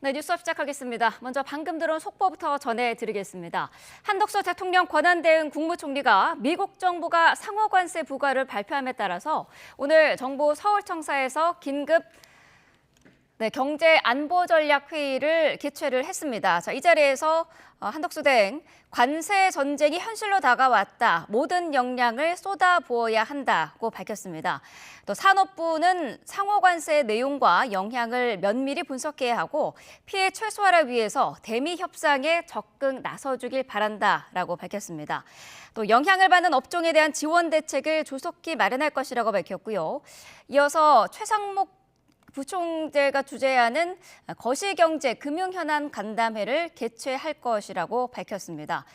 네, 뉴스 시작하겠습니다. 먼저 방금 들어온 속보부터 전해드리겠습니다. 한덕수 대통령 권한대행 국무총리가 미국 정부가 상호 관세 부과를 발표함에 따라서 오늘 정부 서울청사에서 긴급 경제 안보 전략 회의를 개최를 했습니다. 이 자리에서 한덕수 대행, 관세 전쟁이 현실로 다가왔다. 모든 역량을 쏟아부어야 한다고 밝혔습니다. 또 산업부는 상호 관세의 내용과 영향을 면밀히 분석해야 하고 피해 최소화를 위해서 대미 협상에 적극 나서주길 바란다라고 밝혔습니다. 또 영향을 받는 업종에 대한 지원 대책을 조속히 마련할 것이라고 밝혔고요. 이어서 최상목 부총재가 주재하는 거시경제 금융현안 간담회를 개최할 것이라고 밝혔습니다.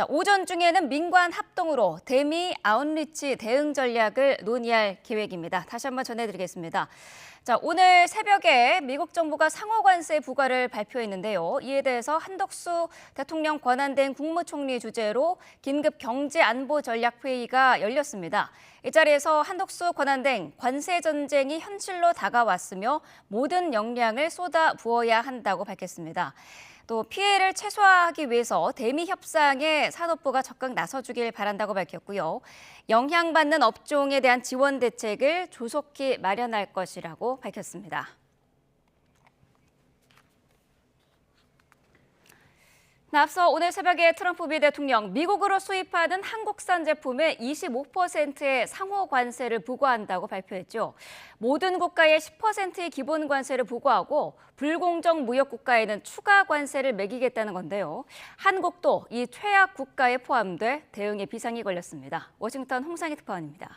오전 중에는 민관 합동으로 대미 아웃리치 대응 전략을 논의할 계획입니다. 다시 한번 전해드리겠습니다. 오늘 새벽에 미국 정부가 상호 관세 부과를 발표했는데요. 이에 대해서 한덕수 대통령 권한대행 국무총리 주재로 긴급 경제 안보 전략 회의가 열렸습니다. 이 자리에서 한덕수 권한대행 관세 전쟁이 현실로 다가왔으며 모든 역량을 쏟아 부어야 한다고 밝혔습니다. 또 피해를 최소화하기 위해서 대미 협상에 산업부가 적극 나서주길 바란다고 밝혔고요. 영향받는 업종에 대한 지원 대책을 조속히 마련할 것이라고 밝혔습니다. 앞서 오늘 새벽에 트럼프 미 대통령 미국으로 수입하는 한국산 제품에 25%의 상호 관세를 부과한다고 발표했죠. 모든 국가에 10%의 기본 관세를 부과하고 불공정 무역 국가에는 추가 관세를 매기겠다는 건데요. 한국도 이 최악 국가에 포함돼 대응에 비상이 걸렸습니다. 워싱턴 홍상희 특파원입니다.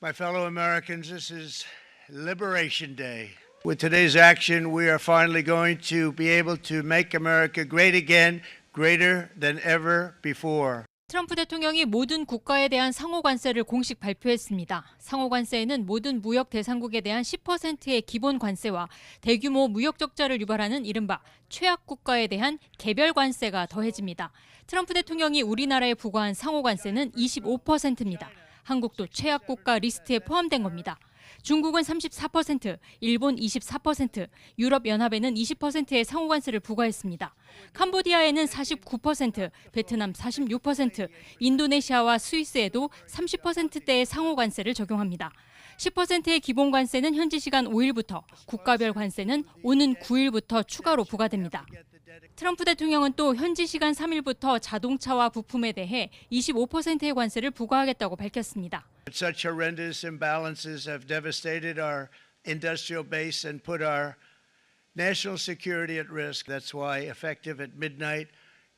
My fellow Americans, this is Liberation Day. With today's action, we are finally going to be able to make America great again, greater than ever before. 트럼프 대통령이 모든 국가에 대한 상호 관세를 공식 발표했습니다. 상호 관세에는 모든 무역 대상국에 대한 10%의 기본 관세와 대규모 무역 적자를 유발하는 이른바 최악 국가에 대한 개별 관세가 더해집니다. 트럼프 대통령이 우리나라에 부과한 상호 관세는 25%입니다. 한국도 최악 국가 리스트에 포함된 겁니다. 중국은 34%, 일본 24%, 유럽연합에는 20%의 상호관세를 부과했습니다. 캄보디아에는 49%, 베트남 46%, 인도네시아와 스위스에도 30%대의 상호관세를 적용합니다. 10%의 기본관세는 현지 시간 5일부터, 국가별 관세는 오는 9일부터 추가로 부과됩니다. 트럼프 대통령은 또 현지 시간 3일부터 자동차와 부품에 대해 25%의 관세를 부과하겠다고 밝혔습니다. Such horrendous imbalances have devastated our industrial base and put our national security at risk. That's why, effective at midnight,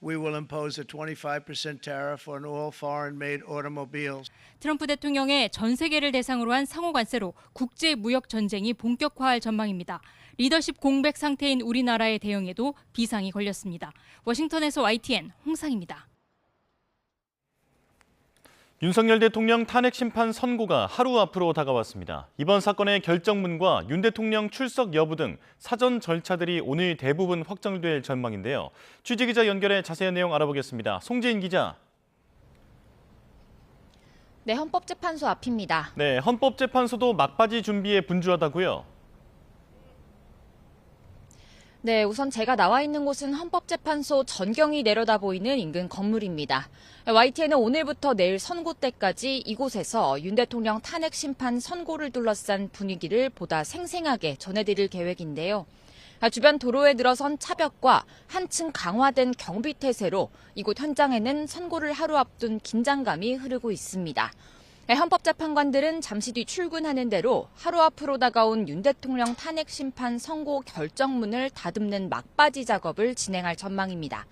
we will impose a 25% tariff on all foreign-made automobiles. 트럼프 대통령의 전 세계를 대상으로 한 상호 관세로 국제 무역 전쟁이 본격화할 전망입니다. 리더십 공백 상태인 우리나라의 대응에도 비상이 걸렸습니다. 워싱턴에서 YTN 홍상입니다. 윤석열 대통령 탄핵 심판 선고가 하루 앞으로 다가왔습니다. 이번 사건의 결정문과 윤 대통령 출석 여부 등 사전 절차들이 오늘 대부분 확정될 전망인데요. 취재기자 연결해 자세한 내용 알아보겠습니다. 송재인 기자. 네, 헌법재판소 앞입니다. 네, 헌법재판소도 막바지 준비에 분주하다고요? 네, 우선 제가 나와 있는 곳은 헌법재판소 전경이 내려다 보이는 인근 건물입니다. YTN은 오늘부터 내일 선고 때까지 이곳에서 윤 대통령 탄핵 심판 선고를 둘러싼 분위기를 보다 생생하게 전해드릴 계획인데요. 주변 도로에 늘어선 차벽과 한층 강화된 경비태세로 이곳 현장에는 선고를 하루 앞둔 긴장감이 흐르고 있습니다. 헌법재판관들은 잠시 뒤 출근하는 대로 하루 앞으로 다가온 윤 대통령 탄핵 심판 선고 결정문을 다듬는 막바지 작업을 진행할 전망입니다.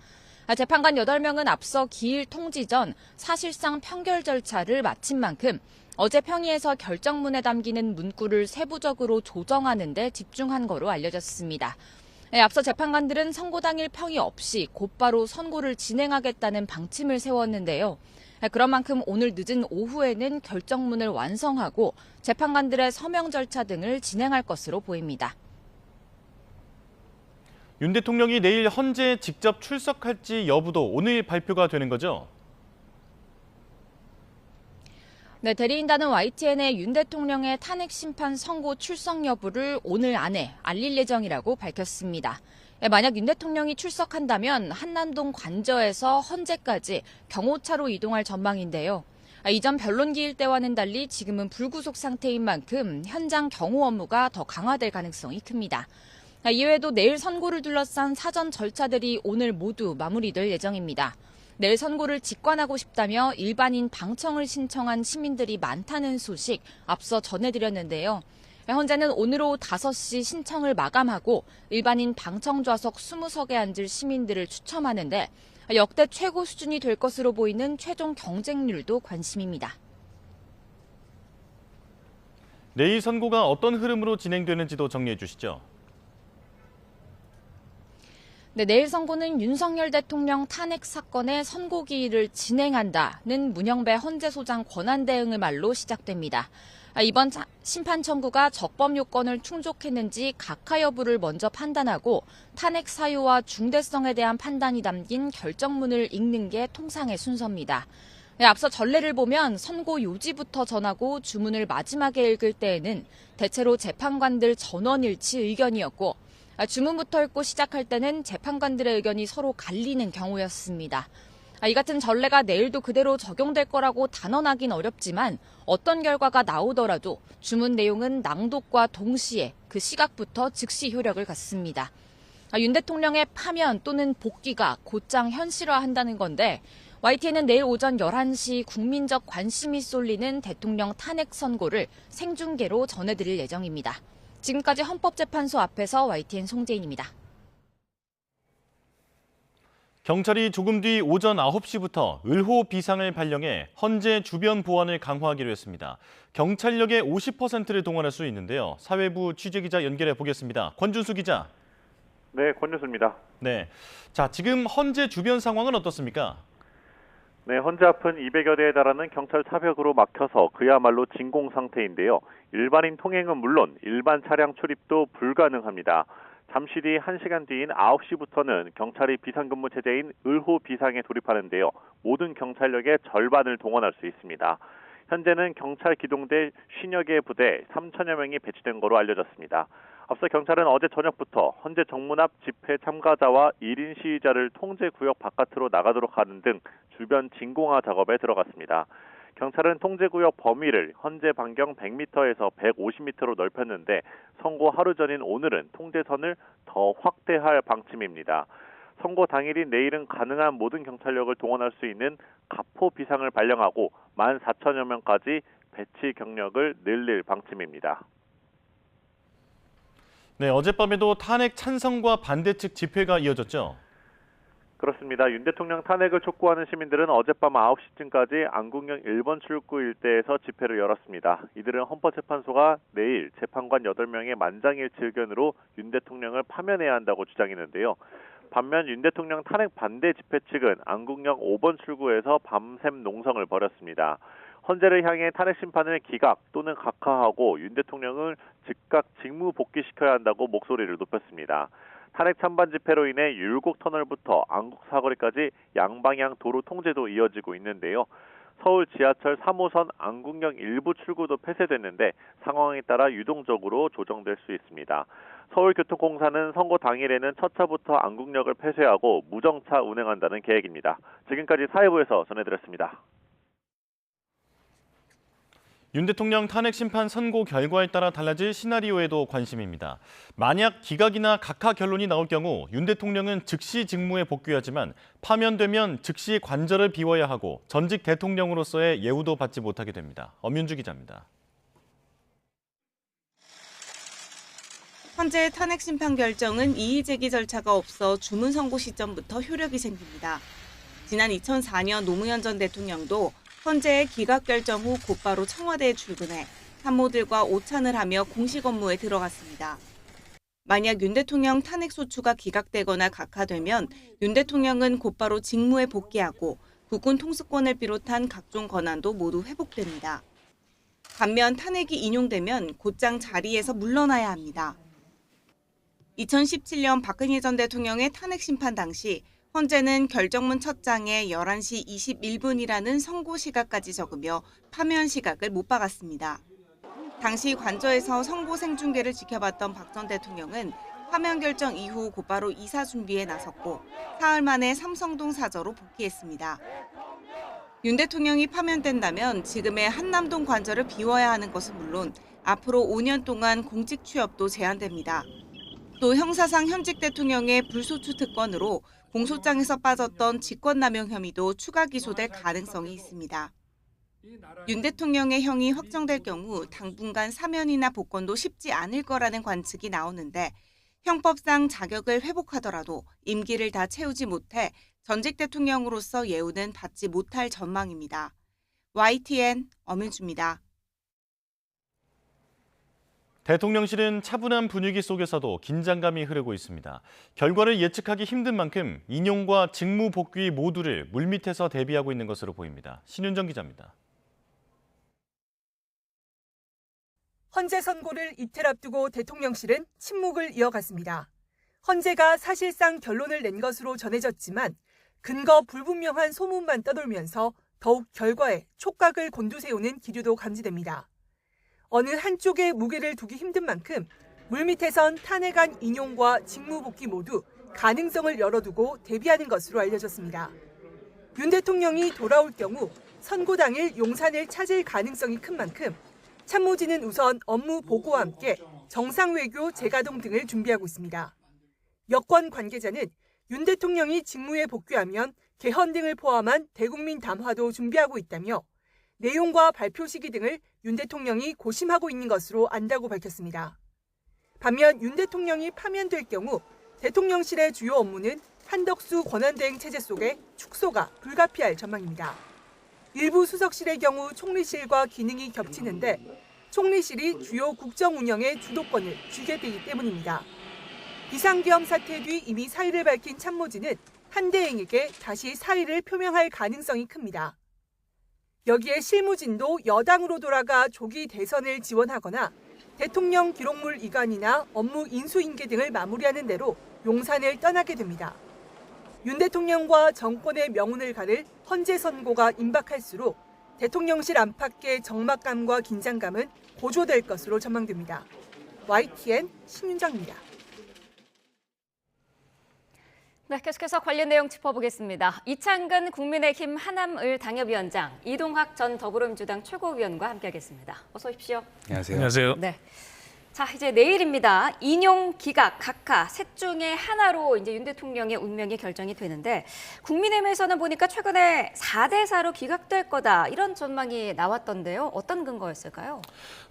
재판관 8명은 앞서 기일 통지 전 사실상 평결 절차를 마친 만큼 어제 평의에서 결정문에 담기는 문구를 세부적으로 조정하는 데 집중한 거로 알려졌습니다. 앞서 재판관들은 선고 당일 평의 없이 곧바로 선고를 진행하겠다는 방침을 세웠는데요. 그런 만큼 오늘 늦은 오후에는 결정문을 완성하고 재판관들의 서명 절차 등을 진행할 것으로 보입니다. 윤 대통령이 내일 헌재에 직접 출석할지 여부도 오늘 발표가 되는 거죠? 네, 대리인단은 YTN의 윤 대통령의 탄핵 심판 선고 출석 여부를 오늘 안에 알릴 예정이라고 밝혔습니다. 만약 윤 대통령이 출석한다면 한남동 관저에서 헌재까지 경호차로 이동할 전망인데요. 이전 변론기일 때와는 달리 지금은 불구속 상태인 만큼 현장 경호 업무가 더 강화될 가능성이 큽니다. 이외에도 내일 선고를 둘러싼 사전 절차들이 오늘 모두 마무리될 예정입니다. 내일 선고를 직관하고 싶다며 일반인 방청을 신청한 시민들이 많다는 소식 앞서 전해드렸는데요. 헌재는 오늘 오후 5시 신청을 마감하고 일반인 방청 좌석 20석에 앉을 시민들을 추첨하는데 역대 최고 수준이 될 것으로 보이는 최종 경쟁률도 관심입니다. 내일 선고가 어떤 흐름으로 진행되는지도 정리해 주시죠. 네, 내일 선고는 윤석열 대통령 탄핵 사건의 선고기일을 진행한다는 문영배 헌재소장 권한대행의 말로 시작됩니다. 이번 심판 청구가 적법 요건을 충족했는지 각하 여부를 먼저 판단하고 탄핵 사유와 중대성에 대한 판단이 담긴 결정문을 읽는 게 통상의 순서입니다. 앞서 전례를 보면 선고 요지부터 전하고 주문을 마지막에 읽을 때에는 대체로 재판관들 전원일치 의견이었고 주문부터 읽고 시작할 때는 재판관들의 의견이 서로 갈리는 경우였습니다. 이 같은 전례가 내일도 그대로 적용될 거라고 단언하긴 어렵지만 어떤 결과가 나오더라도 주문 내용은 낭독과 동시에 그 시각부터 즉시 효력을 갖습니다. 윤 대통령의 파면 또는 복귀가 곧장 현실화한다는 건데 YTN은 내일 오전 11시 국민적 관심이 쏠리는 대통령 탄핵 선고를 생중계로 전해드릴 예정입니다. 지금까지 헌법재판소 앞에서 YTN 송재인입니다. 경찰이 조금 뒤 오전 9시부터 을호 비상을 발령해 헌재 주변 보안을 강화하기로 했습니다. 경찰력의 50%를 동원할 수 있는데요. 사회부 취재기자 연결해 보겠습니다. 권준수 기자. 네, 권준수입니다. 네, 자 지금 헌재 주변 상황은 어떻습니까? 네, 헌재 앞은 200여 대에 달하는 경찰 차벽으로 막혀서 그야말로 진공 상태인데요. 일반인 통행은 물론 일반 차량 출입도 불가능합니다. 잠시 뒤 1시간 뒤인 9시부터는 경찰이 비상근무 체제인 을호 비상에 돌입하는데요. 모든 경찰력의 절반을 동원할 수 있습니다. 현재는 경찰 기동대 50여 개의 부대 3천여 명이 배치된 거로 알려졌습니다. 앞서 경찰은 어제 저녁부터 헌재 정문 앞 집회 참가자와 1인 시위자를 통제구역 바깥으로 나가도록 하는 등 주변 진공화 작업에 들어갔습니다. 경찰은 통제구역 범위를 헌재 반경 100m에서 150m로 넓혔는데 선고 하루 전인 오늘은 통제선을 더 확대할 방침입니다. 선고 당일인 내일은 가능한 모든 경찰력을 동원할 수 있는 가포 비상을 발령하고 14,000여 명까지 배치 경력을 늘릴 방침입니다. 네, 어젯밤에도 탄핵 찬성과 반대 측 집회가 이어졌죠? 그렇습니다. 윤 대통령 탄핵을 촉구하는 시민들은 어젯밤 9시쯤까지 안국역 1번 출구 일대에서 집회를 열었습니다. 이들은 헌법재판소가 내일 재판관 8명의 만장일치 의견으로 윤 대통령을 파면해야 한다고 주장했는데요. 반면 윤 대통령 탄핵 반대 집회 측은 안국역 5번 출구에서 밤샘 농성을 벌였습니다. 헌재를 향해 탄핵 심판을 기각 또는 각하하고 윤 대통령을 즉각 직무 복귀시켜야 한다고 목소리를 높였습니다. 탄핵 찬반 집회로 인해 율곡터널부터 안국 사거리까지 양방향 도로 통제도 이어지고 있는데요. 서울 지하철 3호선 안국역 일부 출구도 폐쇄됐는데 상황에 따라 유동적으로 조정될 수 있습니다. 서울교통공사는 선고 당일에는 첫 차부터 안국역을 폐쇄하고 무정차 운행한다는 계획입니다. 지금까지 사회부에서 전해드렸습니다. 윤 대통령 탄핵 심판 선고 결과에 따라 달라질 시나리오에도 관심입니다. 만약 기각이나 각하 결론이 나올 경우 윤 대통령은 즉시 직무에 복귀하지만 파면되면 즉시 관저를 비워야 하고 전직 대통령으로서의 예우도 받지 못하게 됩니다. 엄윤주 기자입니다. 헌재의 탄핵 심판 결정은 이의 제기 절차가 없어 주문 선고 시점부터 효력이 생깁니다. 지난 2004년 노무현 전 대통령도 헌재의 기각 결정 후 곧바로 청와대에 출근해参모들과 오찬을 하며 공식 업무에 들어갔습니다. 만약 윤 대통령 탄핵 소추가 기각되거나 각하되면 윤 대통령은 곧바로 직무에 복귀하고 국군 통수권을 비롯한 각종 권한도 모두 회복됩니다. 반면 탄핵이 인용되면 곧장 자리에서 물러나야 합니다. 2017년 박근혜 전 대통령의 탄핵 심판 당시 헌재는 결정문 첫 장에 11시 21분이라는 선고 시각까지 적으며 파면 시각을 못 박았습니다. 당시 관저에서 선고 생중계를 지켜봤던 박 전 대통령은 파면 결정 이후 곧바로 이사 준비에 나섰고 사흘 만에 삼성동 사저로 복귀했습니다. 윤 대통령이 파면된다면 지금의 한남동 관저를 비워야 하는 것은 물론 앞으로 5년 동안 공직 취업도 제한됩니다. 또 형사상 현직 대통령의 불소추 특권으로 공소장에서 빠졌던 직권남용 혐의도 추가 기소될 가능성이 있습니다. 윤 대통령의 형이 확정될 경우 당분간 사면이나 복권도 쉽지 않을 거라는 관측이 나오는데 형법상 자격을 회복하더라도 임기를 다 채우지 못해 전직 대통령으로서 예우는 받지 못할 전망입니다. YTN 엄윤주입니다. 대통령실은 차분한 분위기 속에서도 긴장감이 흐르고 있습니다. 결과를 예측하기 힘든 만큼 인용과 직무 복귀 모두를 물밑에서 대비하고 있는 것으로 보입니다. 신윤정 기자입니다. 헌재 선고를 이틀 앞두고 대통령실은 침묵을 이어갔습니다. 헌재가 사실상 결론을 낸 것으로 전해졌지만 근거 불분명한 소문만 떠돌면서 더욱 결과에 촉각을 곤두세우는 기류도 감지됩니다. 어느 한쪽에 무게를 두기 힘든 만큼 물밑에선 탄핵안 인용과 직무 복귀 모두 가능성을 열어두고 대비하는 것으로 알려졌습니다. 윤 대통령이 돌아올 경우 선고 당일 용산을 찾을 가능성이 큰 만큼 참모진은 우선 업무 보고와 함께 정상외교 재가동 등을 준비하고 있습니다. 여권 관계자는 윤 대통령이 직무에 복귀하면 개헌 등을 포함한 대국민 담화도 준비하고 있다며 내용과 발표 시기 등을 윤 대통령이 고심하고 있는 것으로 안다고 밝혔습니다. 반면 윤 대통령이 파면될 경우 대통령실의 주요 업무는 한덕수 권한대행 체제 속에 축소가 불가피할 전망입니다. 일부 수석실의 경우 총리실과 기능이 겹치는데 총리실이 주요 국정 운영의 주도권을 쥐게 되기 때문입니다. 비상계엄 사태 뒤 이미 사의를 밝힌 참모진은 한대행에게 다시 사의를 표명할 가능성이 큽니다. 여기에 실무진도 여당으로 돌아가 조기 대선을 지원하거나 대통령 기록물 이관이나 업무 인수인계 등을 마무리하는 대로 용산을 떠나게 됩니다. 윤 대통령과 정권의 명운을 가를 헌재 선고가 임박할수록 대통령실 안팎의 적막감과 긴장감은 고조될 것으로 전망됩니다. YTN 신윤정입니다. 네, 계속해서 관련 내용 짚어보겠습니다. 이창근 국민의힘 하남을 당협위원장, 이동학 전 더불어민주당 최고위원과 함께하겠습니다. 어서 오십시오. 안녕하세요. 안녕하세요. 네. 자, 이제 내일입니다. 인용, 기각, 각하 셋 중에 하나로 이제 윤 대통령의 운명이 결정이 되는데 국민의힘에서는 보니까 최근에 4대4로 기각될 거다 이런 전망이 나왔던데요. 어떤 근거였을까요?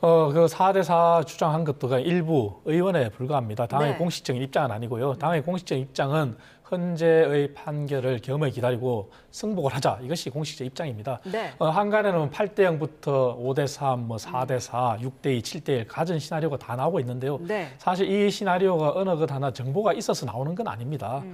그 4대4 주장한 것도 일부 의원에 불과합니다. 당의 네. 공식적인 입장은 아니고요. 당의 공식적인 입장은 헌재의 판결을 겸허히 기다리고 승복을 하자. 이것이 공식적 입장입니다. 네. 한간에는 8대0부터 5대3, 4대4, 6대2, 7대1 가전 시나리오가 다 나오고 있는데요. 네. 사실 이 시나리오가 어느 것 하나 정보가 있어서 나오는 건 아닙니다.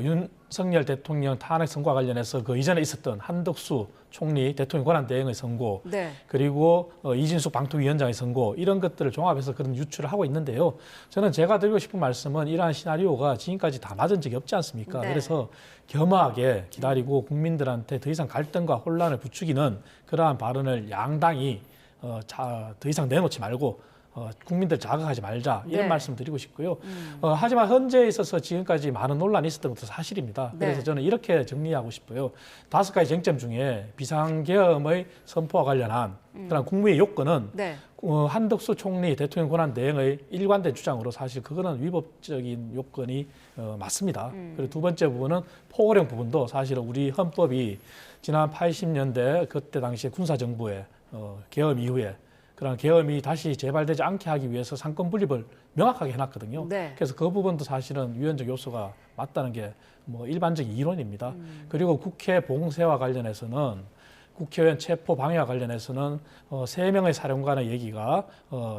윤석열 대통령 탄핵 선고와 관련해서 그 이전에 있었던 한덕수 총리 대통령 권한 대행의 선고, 네. 그리고 이진숙 방통위원장의 선고 이런 것들을 종합해서 그런 유출을 하고 있는데요. 저는 제가 드리고 싶은 말씀은 이러한 시나리오가 지금까지 다 맞은 적이 없지 않습니까? 네. 그래서 겸허하게 기다리고 국민들한테 더 이상 갈등과 혼란을 부추기는 그러한 발언을 양당이 더 이상 내놓지 말고 국민들 자극하지 말자 이런 네. 말씀 드리고 싶고요. 하지만 헌재에 있어서 지금까지 많은 논란이 있었던 것도 사실입니다. 네. 그래서 저는 이렇게 정리하고 싶어요. 5가지 쟁점 중에 비상계엄의 선포와 관련한 그런 국무의 요건은 네. 한덕수 총리 대통령 권한 대행의 일관된 주장으로 사실 그거는 위법적인 요건이 맞습니다. 그리고 두 번째 부분은 포고령 부분도 사실은 우리 헌법이 지난 80년대 그때 당시에 군사정부의 계엄 이후에 그런 계엄이 다시 재발되지 않게 하기 위해서 상권 분립을 명확하게 해놨거든요. 네. 그래서 그 부분도 사실은 유연적 요소가 맞다는 게 일반적인 이론입니다. 그리고 국회 봉쇄와 관련해서는 국회의원 체포 방해와 관련해서는 3명의 사령관의 얘기가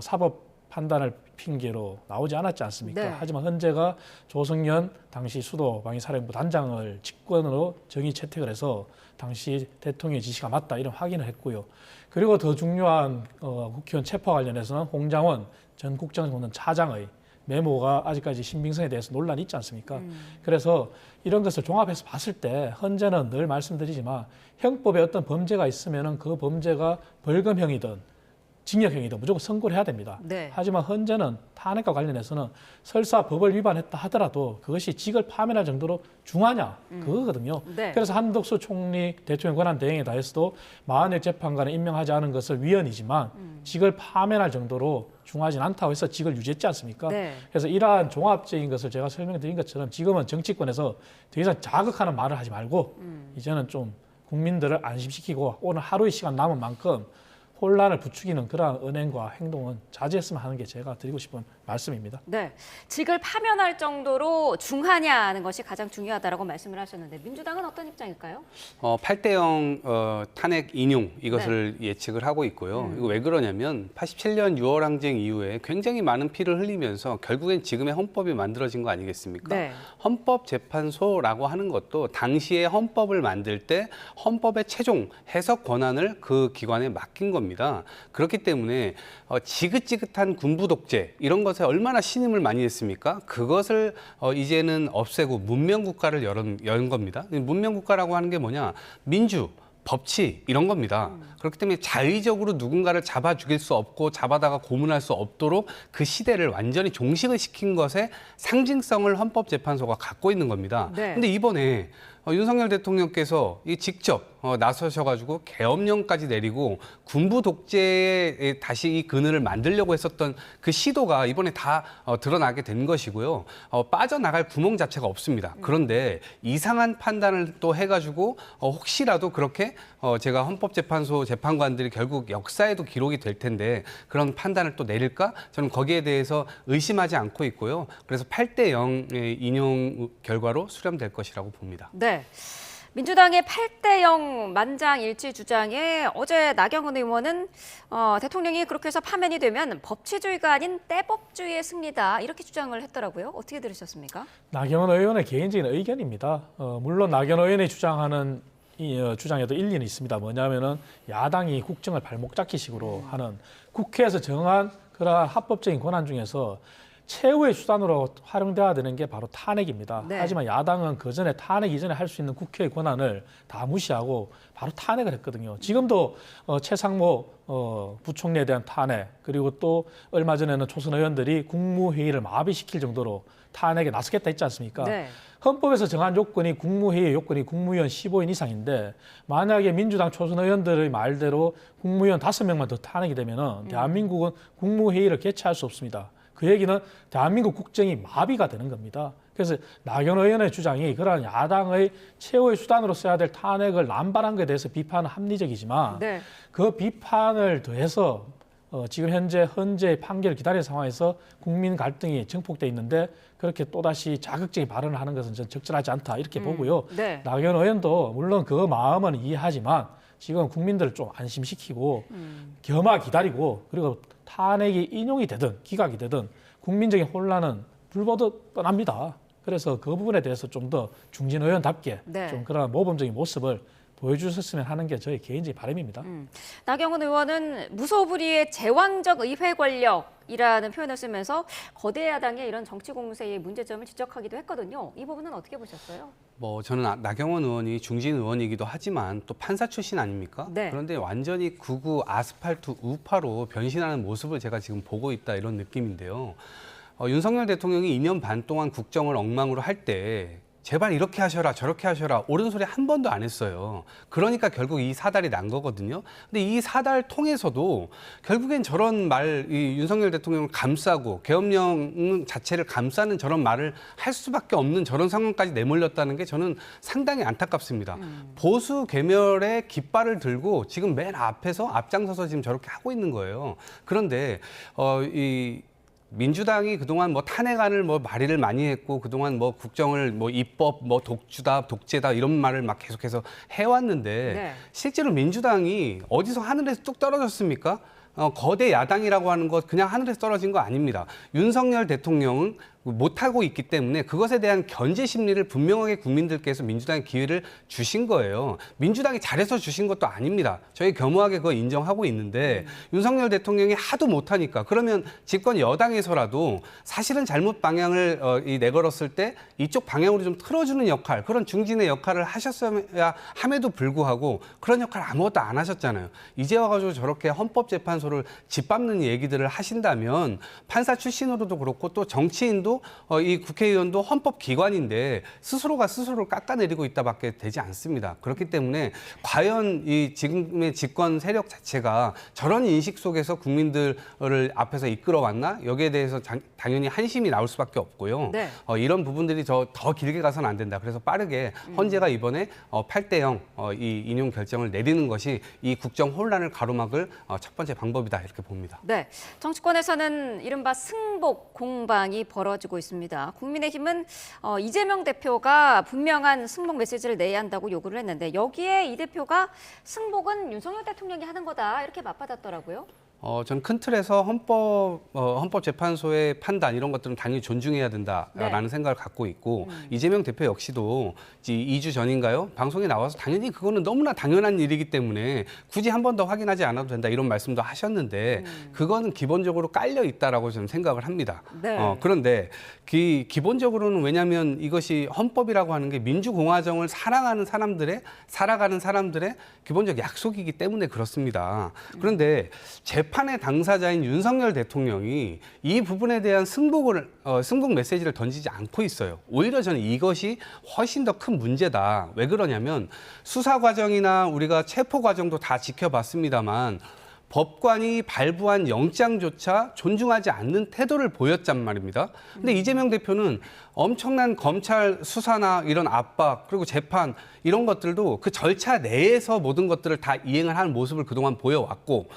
사법 판단을 핑계로 나오지 않았지 않습니까? 네. 하지만 헌재가 조성년 당시 수도방위사령부 단장을 직권으로 정의 채택을 해서 당시 대통령의 지시가 맞다 이런 확인을 했고요. 그리고 더 중요한 국회의원 체포와 관련해서는 홍장원 전 국정원은 차장의 메모가 아직까지 신빙성에 대해서 논란이 있지 않습니까? 그래서 이런 것을 종합해서 봤을 때 헌재는 늘 말씀드리지만 형법에 어떤 범죄가 있으면은 그 범죄가 벌금형이든 징역형이든 무조건 선고를 해야 됩니다. 네. 하지만 헌재는 탄핵과 관련해서는 설사 법을 위반했다 하더라도 그것이 직을 파면할 정도로 중하냐 그거거든요. 네. 그래서 한덕수 총리 대통령 권한 대행에 대해서도 40여 재판관을 임명하지 않은 것을 위헌이지만 직을 파면할 정도로 중하진 않다고 해서 직을 유지했지 않습니까? 네. 그래서 이러한 종합적인 것을 제가 설명드린 것처럼 지금은 정치권에서 더 이상 자극하는 말을 하지 말고 이제는 좀 국민들을 안심시키고 오늘 하루의 시간 남은 만큼 혼란을 부추기는 그러한 언행과 행동은 자제했으면 하는 게 제가 드리고 싶은 말씀입니다. 네, 직을 파면할 정도로 중하냐는 것이 가장 중요하다라고 말씀을 하셨는데 민주당은 어떤 입장일까요? 8대0 탄핵 인용 이것을 예측을 하고 있고요. 이거 왜 그러냐면 87년 6월 항쟁 이후에 굉장히 많은 피를 흘리면서 결국엔 지금의 헌법이 만들어진 거 아니겠습니까? 네. 헌법재판소라고 하는 것도 당시에 헌법을 만들 때 헌법의 최종 해석 권한을 그 기관에 맡긴 겁니다. 그렇기 때문에 지긋지긋한 군부 독재 이런 것에 얼마나 신임을 많이 했습니까? 그것을 이제는 없애고 문명국가를 연 겁니다. 문명국가라고 하는 게 뭐냐? 민주, 법치 이런 겁니다. 그렇기 때문에 자의적으로 누군가를 잡아 죽일 수 없고 잡아다가 고문할 수 없도록 그 시대를 완전히 종식을 시킨 것의 상징성을 헌법재판소가 갖고 있는 겁니다. 네. 근데 이번에 윤석열 대통령께서 직접 나서셔가지고 계엄령까지 내리고 군부 독재에 다시 이 그늘을 만들려고 했었던 그 시도가 이번에 다 드러나게 된 것이고요. 빠져나갈 구멍 자체가 없습니다. 그런데 이상한 판단을 또 해가지고 혹시라도 그렇게 제가 헌법재판소 재판관들이 결국 역사에도 기록이 될 텐데 그런 판단을 또 내릴까? 저는 거기에 대해서 의심하지 않고 있고요. 그래서 8대0의 인용 결과로 수렴될 것이라고 봅니다. 네. 민주당의 8대0 만장일치 주장에 어제 나경원 의원은 대통령이 그렇게 해서 파면이 되면 법치주의가 아닌 떼법주의의 승리다 이렇게 주장을 했더라고요. 어떻게 들으셨습니까? 나경원 의원의 개인적인 의견입니다. 물론 나경원 의원이 주장하는 주장에도 일리는 있습니다. 뭐냐면은 야당이 국정을 발목 잡기식으로 하는 국회에서 정한 그러한 합법적인 권한 중에서 최후의 수단으로 활용돼야 되는 게 바로 탄핵입니다. 네. 하지만 야당은 그 전에 탄핵 이전에 할 수 있는 국회의 권한을 다 무시하고 바로 탄핵을 했거든요. 지금도 최상모 부총리에 대한 탄핵 그리고 또 얼마 전에는 초선 의원들이 국무회의를 마비시킬 정도로 탄핵에 나서겠다 했지 않습니까? 네. 헌법에서 정한 요건이 국무회의 요건이 국무위원 15인 이상인데 만약에 민주당 초선 의원들의 말대로 국무위원 5명만 더 탄핵이 되면은 대한민국은 국무회의를 개최할 수 없습니다. 그 얘기는 대한민국 국정이 마비가 되는 겁니다. 그래서 나경원 의원의 주장이 그러한 야당의 최후의 수단으로 써야 될 탄핵을 남발한 것에 대해서 비판은 합리적이지만 네. 그 비판을 더해서 지금 현재 헌재의 판결을 기다리는 상황에서 국민 갈등이 증폭돼 있는데 그렇게 또다시 자극적인 발언을 하는 것은 저는 적절하지 않다 이렇게 보고요. 네. 나경원 의원도 물론 그 마음은 이해하지만 지금 국민들을 좀 안심시키고 겸하 기다리고 그리고 탄핵이 인용이 되든 기각이 되든 국민적인 혼란은 불보듯 떠납니다. 그래서 그 부분에 대해서 좀 더 중진 의원답게 네. 좀 그런 모범적인 모습을 보여주셨으면 하는 게 저희 개인적인 바람입니다. 나경원 의원은 무소불위의 제왕적 의회 권력이라는 표현을 쓰면서 거대 야당의 이런 정치 공세의 문제점을 지적하기도 했거든요. 이 부분은 어떻게 보셨어요? 저는 나경원 의원이 중진 의원이기도 하지만 또 판사 출신 아닙니까? 네. 그런데 완전히 극우 아스팔트 우파로 변신하는 모습을 제가 지금 보고 있다 이런 느낌인데요. 윤석열 대통령이 2년 반 동안 국정을 엉망으로 할 때 제발 이렇게 하셔라 저렇게 하셔라 옳은 소리 한 번도 안 했어요. 그러니까 결국 이 사달이 난 거거든요. 근데 이 사달 통해서도 결국엔 저런 이 윤석열 대통령을 감싸고 계엄령 자체를 감싸는 저런 말을 할 수밖에 없는 저런 상황까지 내몰렸다는 게 저는 상당히 안타깝습니다. 보수 괴멸의 깃발을 들고 지금 맨 앞장서서 지금 저렇게 하고 있는 거예요. 그런데 민주당이 그동안 탄핵안을 발의를 많이 했고 그동안 국정을 입법 독재다 이런 말을 막 계속해서 해왔는데 네. 실제로 민주당이 어디서 하늘에서 뚝 떨어졌습니까? 거대 야당이라고 하는 것 그냥 하늘에서 떨어진 거 아닙니다. 윤석열 대통령은 못하고 있기 때문에 그것에 대한 견제 심리를 분명하게 국민들께서 민주당에 기회를 주신 거예요. 민주당이 잘해서 주신 것도 아닙니다. 저희 겸허하게 그거 인정하고 있는데 윤석열 대통령이 하도 못하니까 그러면 집권 여당에서라도 사실은 잘못 방향을 내걸었을 때 이쪽 방향으로 좀 틀어주는 역할, 그런 중진의 역할을 하셨어야 함에도 불구하고 그런 역할 아무것도 안 하셨잖아요. 이제 와가지고 저렇게 헌법재판소를 짓밟는 얘기들을 하신다면 판사 출신으로도 그렇고 또 정치인도 이 국회의원도 헌법기관인데 스스로가 스스로를 깎아내리고 있다밖에 되지 않습니다. 그렇기 때문에 과연 이 지금의 집권 세력 자체가 저런 인식 속에서 국민들을 앞에서 이끌어왔나? 여기에 대해서 당연히 한심이 나올 수밖에 없고요. 네. 이런 부분들이 더 길게 가서는 안 된다. 그래서 빠르게 헌재가 이번에 8대0 이 인용 결정을 내리는 것이 이 국정 혼란을 가로막을 첫 번째 방법이다 이렇게 봅니다. 네, 정치권에서는 이른바 승복 공방이 벌어지고 있습니다. 국민의힘은 이재명 대표가 분명한 승복 메시지를 내야 한다고 요구를 했는데 여기에 이 대표가 승복은 윤석열 대통령이 하는 거다 이렇게 맞받았더라고요. 저는 큰 틀에서 헌법재판소의 판단 이런 것들은 당연히 존중해야 된다라는 네. 생각을 갖고 있고 이재명 대표 역시도 2주 전인가요? 방송에 나와서 당연히 그거는 너무나 당연한 일이기 때문에 굳이 한 번 더 확인하지 않아도 된다 이런 말씀도 하셨는데 그거는 기본적으로 깔려 있다라고 저는 생각을 합니다. 네. 그런데 기본적으로는 왜냐하면 이것이 헌법이라고 하는 게 민주공화정을 살아가는 사람들의 기본적 약속이기 때문에 그렇습니다. 그런데 재판의 당사자인 윤석열 대통령이 이 부분에 대한 승복 메시지를 던지지 않고 있어요. 오히려 저는 이것이 훨씬 더 큰 문제다. 왜 그러냐면 수사 과정이나 우리가 체포 과정도 다 지켜봤습니다만 법관이 발부한 영장조차 존중하지 않는 태도를 보였단 말입니다. 근데 이재명 대표는 엄청난 검찰 수사나 이런 압박 그리고 재판 이런 것들도 그 절차 내에서 모든 것들을 다 이행을 하는 모습을 그동안 보여왔고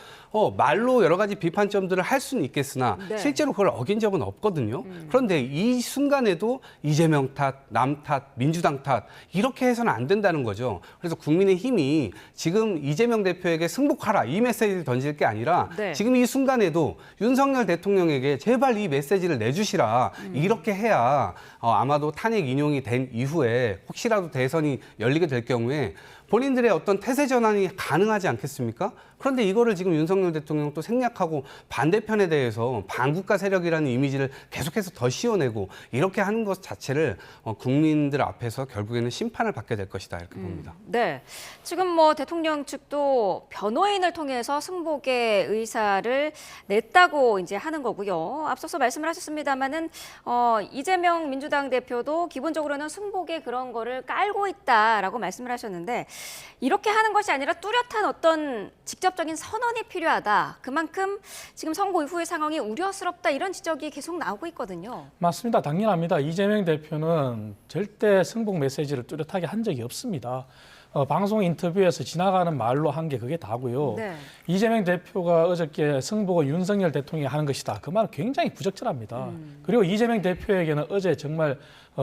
말로 여러 가지 비판점들을 할 수는 있겠으나 네. 실제로 그걸 어긴 적은 없거든요. 그런데 이 순간에도 이재명 탓, 남 탓, 민주당 탓 이렇게 해서는 안 된다는 거죠. 그래서 국민의힘이 지금 이재명 대표에게 승복하라 이 메시지를 던질 게 아니라 네. 지금 이 순간에도 윤석열 대통령에게 제발 이 메시지를 내주시라 이렇게 해야 아마도 탄핵 인용이 된 이후에 혹시라도 대선이 열리게 될 경우에 본인들의 어떤 태세 전환이 가능하지 않겠습니까? 그런데 이거를 지금 윤석열 대통령 또 생략하고 반대편에 대해서 반국가 세력이라는 이미지를 계속해서 더 씌워내고 이렇게 하는 것 자체를 국민들 앞에서 결국에는 심판을 받게 될 것이다 이렇게 봅니다. 네, 지금 대통령 측도 변호인을 통해서 승복의 의사를 냈다고 이제 하는 거고요. 앞서서 말씀을 하셨습니다만은 이재명 민주당 대표도 기본적으로는 승복의 그런 거를 깔고 있다라고 말씀을 하셨는데 이렇게 하는 것이 아니라 뚜렷한 어떤 직접적인 선언이 필요하다. 그만큼 지금 선고 이후의 상황이 우려스럽다 이런 지적이 계속 나오고 있거든요. 맞습니다. 당연합니다. 이재명 대표는 절대 승복 메시지를 뚜렷하게 한 적이 없습니다. 방송 인터뷰에서 지나가는 말로 한 게 그게 다고요. 네. 이재명 대표가 어저께 승복은 윤석열 대통령이 하는 것이다. 그 말은 굉장히 부적절합니다. 그리고 이재명 대표에게는 어제 정말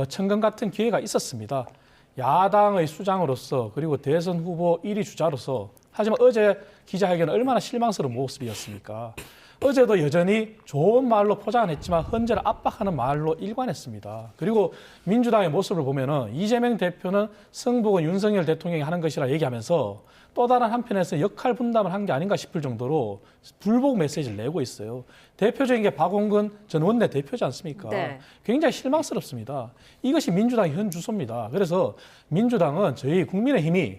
천금 같은 기회가 있었습니다. 야당의 수장으로서 그리고 대선 후보 1위 주자로서 하지만 어제 기자회견은 얼마나 실망스러운 모습이었습니까? 어제도 여전히 좋은 말로 포장은 했지만 헌재를 압박하는 말로 일관했습니다. 그리고 민주당의 모습을 보면은 이재명 대표는 승복은 윤석열 대통령이 하는 것이라 얘기하면서 또 다른 한편에서 역할 분담을 한 게 아닌가 싶을 정도로 불복 메시지를 내고 있어요. 대표적인 게 박홍근 전 원내대표지 않습니까? 네. 굉장히 실망스럽습니다. 이것이 민주당의 현 주소입니다. 그래서 민주당은 저희 국민의힘이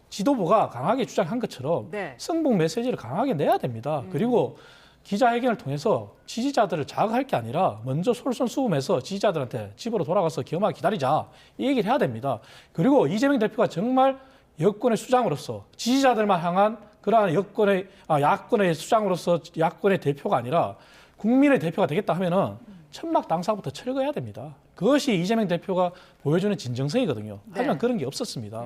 지도부가 강하게 주장한 것처럼 네. 승복 메시지를 강하게 내야 됩니다. 그리고 기자회견을 통해서 지지자들을 자극할 게 아니라 먼저 솔선수범해서 지지자들한테 집으로 돌아가서 겸하게 기다리자 이 얘기를 해야 됩니다. 그리고 이재명 대표가 정말 여권의 수장으로서 지지자들만 향한 그러한 야권의 수장으로서 야권의 대표가 아니라 국민의 대표가 되겠다 하면은 천막 당사부터 철거해야 됩니다. 그것이 이재명 대표가 보여주는 진정성이거든요. 하지만 네. 그런 게 없었습니다.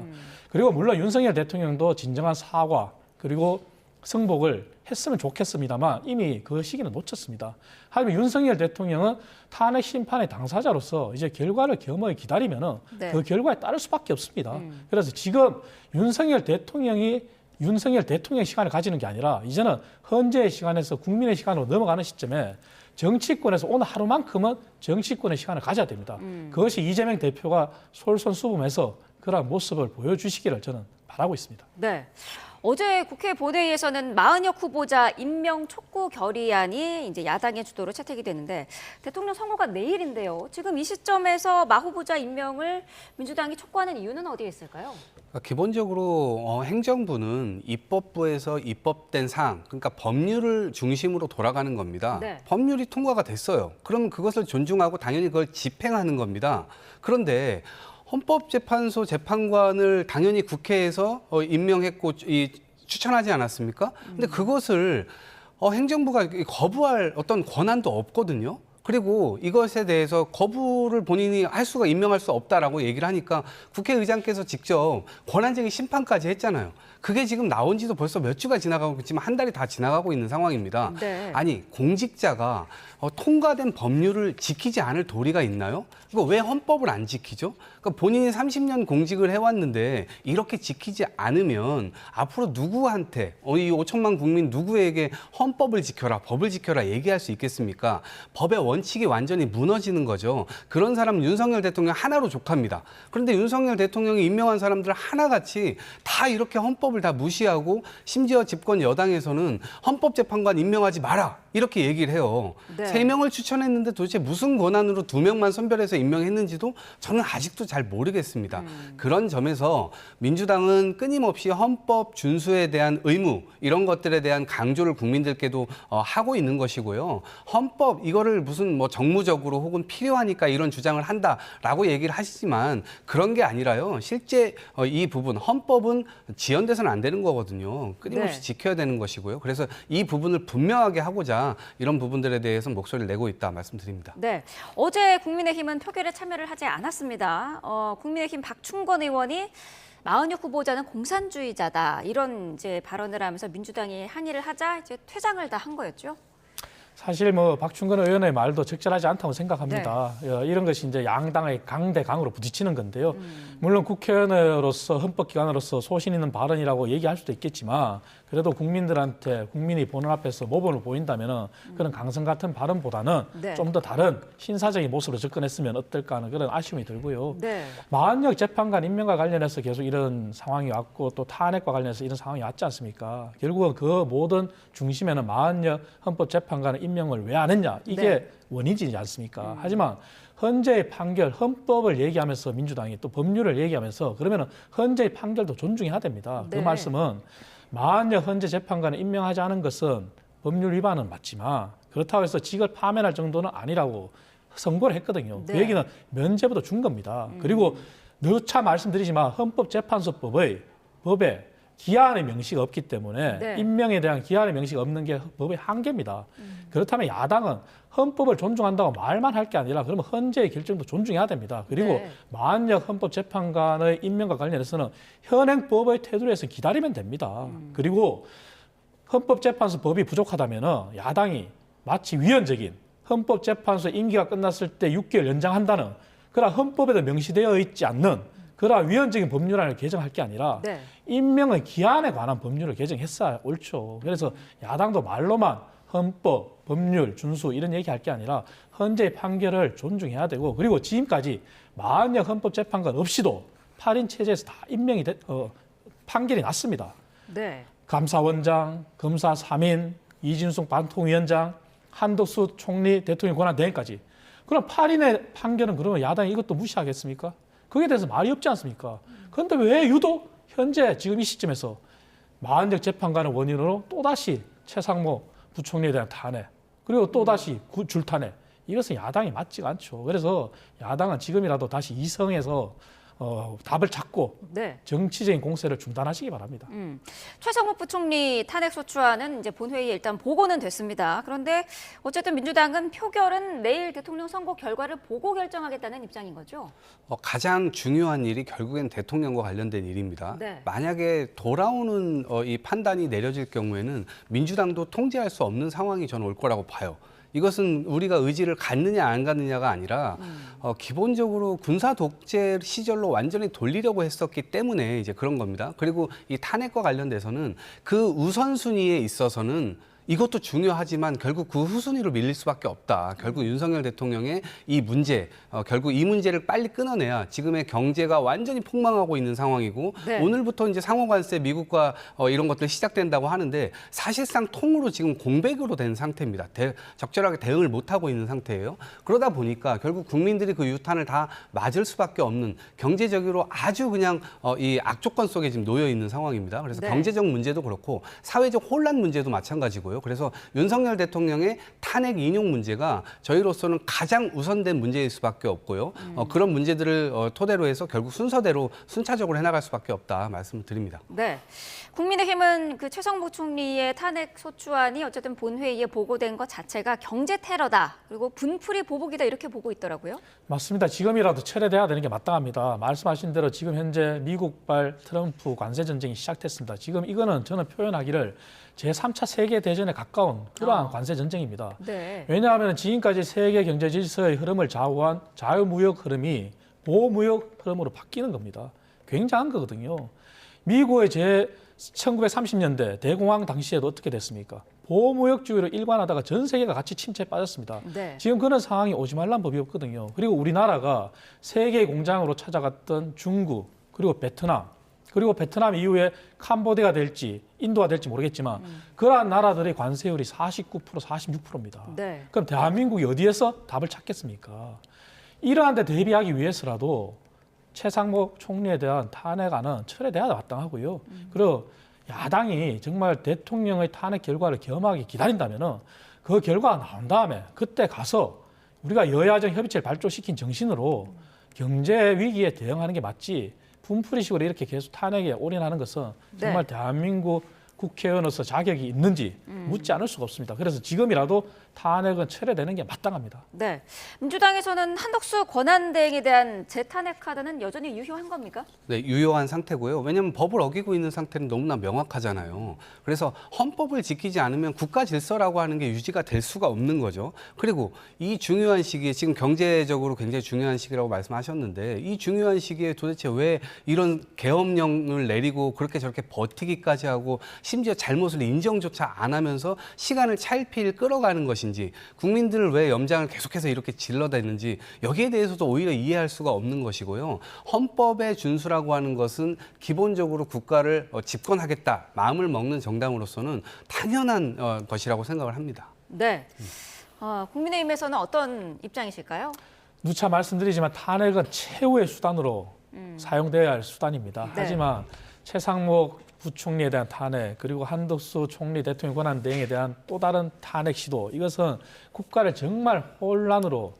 그리고 물론 윤석열 대통령도 진정한 사과 그리고 승복을 했으면 좋겠습니다만 이미 그 시기는 놓쳤습니다. 하지만 윤석열 대통령은 탄핵 심판의 당사자로서 이제 결과를 겸허히 기다리면은 네. 그 결과에 따를 수밖에 없습니다. 그래서 지금 윤석열 대통령 시간을 가지는 게 아니라 이제는 헌재의 시간에서 국민의 시간으로 넘어가는 시점에 정치권에서 오늘 하루만큼은 정치권의 시간을 가져야 됩니다. 그것이 이재명 대표가 솔선수범해서 그런 모습을 보여주시기를 저는 바라고 있습니다. 네. 어제 국회 본회의에서는 마은혁 후보자 임명 촉구 결의안이 이제 야당의 주도로 채택이 됐는데 대통령 선거가 내일인데요. 지금 이 시점에서 마 후보자 임명을 민주당이 촉구하는 이유는 어디에 있을까요? 기본적으로 행정부는 입법부에서 입법된 사항, 그러니까 법률을 중심으로 돌아가는 겁니다. 네. 법률이 통과가 됐어요. 그러면 그것을 존중하고 당연히 그걸 집행하는 겁니다. 그런데 헌법재판소 재판관을 당연히 국회에서 임명했고 추천하지 않았습니까? 근데 그것을 행정부가 거부할 어떤 권한도 없거든요. 그리고 이것에 대해서 거부를 본인이 할 수가 임명할 수 없다라고 얘기를 하니까 국회의장께서 직접 권한쟁의 심판까지 했잖아요. 그게 지금 나온 지도 벌써 몇 주가 지나가고 지금 한 달이 다 지나가고 있는 상황입니다. 네. 아니 공직자가 통과된 법률을 지키지 않을 도리가 있나요? 이거 왜 헌법을 안 지키죠? 그러니까 본인이 30년 공직을 해왔는데 이렇게 지키지 않으면 앞으로 누구한테 이 5천만 국민 누구에게 헌법을 지켜라, 법을 지켜라 얘기할 수 있겠습니까? 법의 원칙이 완전히 무너지는 거죠. 그런 사람은 윤석열 대통령 하나로 족합니다. 그런데 윤석열 대통령이 임명한 사람들 하나같이 다 이렇게 헌법을 다 무시하고 심지어 집권 여당에서는 헌법재판관 임명하지 마라 이렇게 얘기를 해요. 네. 3명을 추천했는데 도대체 무슨 권한으로 2명만 선별해서 임명했는지도 저는 아직도 잘 모르겠습니다. 그런 점에서 민주당은 끊임없이 헌법 준수에 대한 의무 이런 것들에 대한 강조를 국민들께도 하고 있는 것이고요. 헌법 이거를 무슨 뭐 정무적으로 혹은 필요하니까 이런 주장을 한다라고 얘기를 하시지만 그런 게 아니라요. 실제 이 부분 헌법은 지연돼서는 안 되는 거거든요. 끊임없이 네. 지켜야 되는 것이고요. 그래서 이 부분을 분명하게 하고자 이런 부분들에 대해서 목소리를 내고 있다 말씀드립니다. 네. 어제 국민의힘은 표결에 참여를 하지 않았습니다. 국민의힘 박충건 의원이 마은혁 후보자는 공산주의자다 이런 이제 발언을 하면서 민주당이 항의를 하자 이제 퇴장을 다 한 거였죠. 사실 뭐 박충건 의원의 말도 적절하지 않다고 생각합니다. 이런 것이 이제 양당의 강대강으로 부딪히는 건데요. 물론 국회의원으로서 헌법기관으로서 소신 있는 발언이라고 얘기할 수도 있겠지만 그래도 국민들한테 국민이 보는 앞에서 모범을 보인다면 그런 강성 같은 발언보다는 네. 좀 더 다른 신사적인 모습으로 접근했으면 어떨까 하는 그런 아쉬움이 들고요. 네. 마은혁 재판관 임명과 관련해서 계속 이런 상황이 왔고 또 탄핵과 관련해서 이런 상황이 왔지 않습니까? 결국은 그 모든 중심에는 마은혁 헌법재판관의 임명을 왜 안 했냐 이게 네. 원인이지 않습니까? 하지만 헌재의 판결, 헌법을 얘기하면서 민주당이 또 법률을 얘기하면서 그러면 헌재의 판결도 존중해야 됩니다. 네. 그 말씀은 마은혁 헌재 재판관을 임명하지 않은 것은 법률 위반은 맞지만 그렇다고 해서 직을 파면할 정도는 아니라고 선고를 했거든요. 네. 그 얘기는 면죄부도 준 겁니다. 그리고 누차 말씀드리지만 헌법재판소법에 기한의 명시가 없기 때문에 네. 임명에 대한 기한의 명시가 없는 게 법의 한계입니다. 그렇다면 야당은 헌법을 존중한다고 말만 할 게 아니라 그러면 헌재의 결정도 존중해야 됩니다. 그리고 네. 마은혁 헌법재판관의 임명과 관련해서는 현행법의 테두리에서 기다리면 됩니다. 그리고 헌법재판소 법이 부족하다면 야당이 마치 위헌적인 헌법재판소 임기가 끝났을 때 6개월 연장한다는 그런 헌법에도 명시되어 있지 않는 그런 위헌적인 법률안을 개정할 게 아니라 네. 임명의 기한에 관한 법률을 개정했어야 옳죠. 그래서 야당도 말로만 헌법, 법률, 준수 이런 얘기할 게 아니라 헌재의 판결을 존중해야 되고 그리고 지금까지 마은혁 헌법재판관 없이도 8인 체제에서 다 임명이 판결이 났습니다. 네. 감사원장, 검사 3인, 이진숙 방통위원장, 한덕수 총리 대통령 권한대행까지. 그럼 8인의 판결은 그러면 야당이 이것도 무시하겠습니까? 거기에 대해서 말이 없지 않습니까? 그런데 왜 유독 현재 지금 이 시점에서 마은혁 재판관을 원인으로 또다시 최상목 부총리에 대한 탄핵 그리고 또다시 줄탄핵 이것은 야당이 맞지가 않죠. 그래서 야당은 지금이라도 다시 이성에서 답을 찾고 네. 정치적인 공세를 중단하시기 바랍니다. 최상목 부총리 탄핵 소추안은 이제 본회의에 일단 보고는 됐습니다. 그런데 어쨌든 민주당은 표결은 내일 대통령 선거 결과를 보고 결정하겠다는 입장인 거죠. 가장 중요한 일이 결국엔 대통령과 관련된 일입니다. 네. 만약에 돌아오는 이 판단이 내려질 경우에는 민주당도 통제할 수 없는 상황이 저는 올 거라고 봐요. 이것은 우리가 의지를 갖느냐 안 갖느냐가 아니라 기본적으로 군사 독재 시절로 완전히 돌리려고 했었기 때문에 이제 그런 겁니다. 그리고 이 탄핵과 관련돼서는 그 우선순위에 있어서는 이것도 중요하지만 결국 그 후순위로 밀릴 수밖에 없다. 결국 윤석열 대통령의 이 문제, 결국 이 문제를 빨리 끊어내야 지금의 경제가 완전히 폭망하고 있는 상황이고 네. 오늘부터 이제 상호관세 미국과 이런 것들 시작된다고 하는데 사실상 통으로 지금 공백으로 된 상태입니다. 적절하게 대응을 못하고 있는 상태예요. 그러다 보니까 결국 국민들이 그 유탄을 다 맞을 수밖에 없는 경제적으로 아주 그냥 이 악조건 속에 지금 놓여 있는 상황입니다. 그래서 네. 경제적 문제도 그렇고 사회적 혼란 문제도 마찬가지고요. 그래서 윤석열 대통령의 탄핵 인용 문제가 저희로서는 가장 우선된 문제일 수밖에 없고요. 그런 문제들을 토대로 해서 결국 순서대로 순차적으로 해나갈 수밖에 없다 말씀을 드립니다. 네. 국민의힘은 그 최성목 총리의 탄핵 소추안이 어쨌든 본회의에 보고된 것 자체가 경제 테러다. 그리고 분풀이 보복이다 이렇게 보고 있더라고요. 맞습니다. 지금이라도 철회돼야 되는 게 마땅합니다. 말씀하신 대로 지금 현재 미국발 트럼프 관세 전쟁이 시작됐습니다. 지금 이거는 저는 표현하기를 제3차 세계대전에 가까운 그러한 관세 전쟁입니다. 네. 왜냐하면 지금까지 세계 경제 질서의 흐름을 좌우한 자유무역 흐름이 보호무역 흐름으로 바뀌는 겁니다. 굉장한 거거든요. 미국의 1930년대 대공황 당시에도 어떻게 됐습니까? 보호무역주의로 일관하다가 전 세계가 같이 침체에 빠졌습니다. 네. 지금 그런 상황이 오지 말란 법이 없거든요. 그리고 우리나라가 세계 공장으로 찾아갔던 중국, 그리고 베트남, 그리고 베트남 이후에 캄보디아가 될지 인도가 될지 모르겠지만 그러한 나라들의 관세율이 49%, 46%입니다. 네. 그럼 대한민국이 어디에서 답을 찾겠습니까? 이러한 데 대비하기 위해서라도 최상목 총리에 대한 탄핵안은 철회돼야 마땅하고요. 그리고 야당이 정말 대통령의 탄핵 결과를 겸하게 기다린다면은 그 결과가 나온 다음에 그때 가서 우리가 여야정 협의체를 발족시킨 정신으로 경제 위기에 대응하는 게 맞지 분풀이식으로 이렇게 계속 탄핵에 올인하는 것은 정말 대한민국 국회의원으로서 자격이 있는지 묻지 않을 수가 없습니다. 그래서 지금이라도 탄핵은 철회되는 게 마땅합니다. 네. 민주당에서는 한덕수 권한대행에 대한 재탄핵 카드는 여전히 유효한 겁니까? 네, 유효한 상태고요. 왜냐하면 법을 어기고 있는 상태는 너무나 명확하잖아요. 그래서 헌법을 지키지 않으면 국가 질서라고 하는 게 유지가 될 수가 없는 거죠. 그리고 이 중요한 시기에 지금 경제적으로 굉장히 중요한 시기라고 말씀하셨는데 이 중요한 시기에 도대체 왜 이런 계엄령을 내리고 그렇게 저렇게 버티기까지 하고 심지어 잘못을 인정조차 안 하면서 시간을 차일피일 끌어가는 것인지 국민들을 왜 염장을 계속해서 이렇게 질러댔는지 여기에 대해서도 오히려 이해할 수가 없는 것이고요. 헌법의 준수라고 하는 것은 기본적으로 국가를 집권하겠다 마음을 먹는 정당으로서는 당연한 것이라고 생각을 합니다. 네. 국민의힘에서는 어떤 입장이실까요? 누차 말씀드리지만 탄핵은 최후의 수단으로 사용되어야 할 수단입니다. 네. 하지만 최상목 부총리에 대한 탄핵 그리고 한덕수 총리 대통령 권한 대행에 대한 또 다른 탄핵 시도 이것은 국가를 정말 혼란으로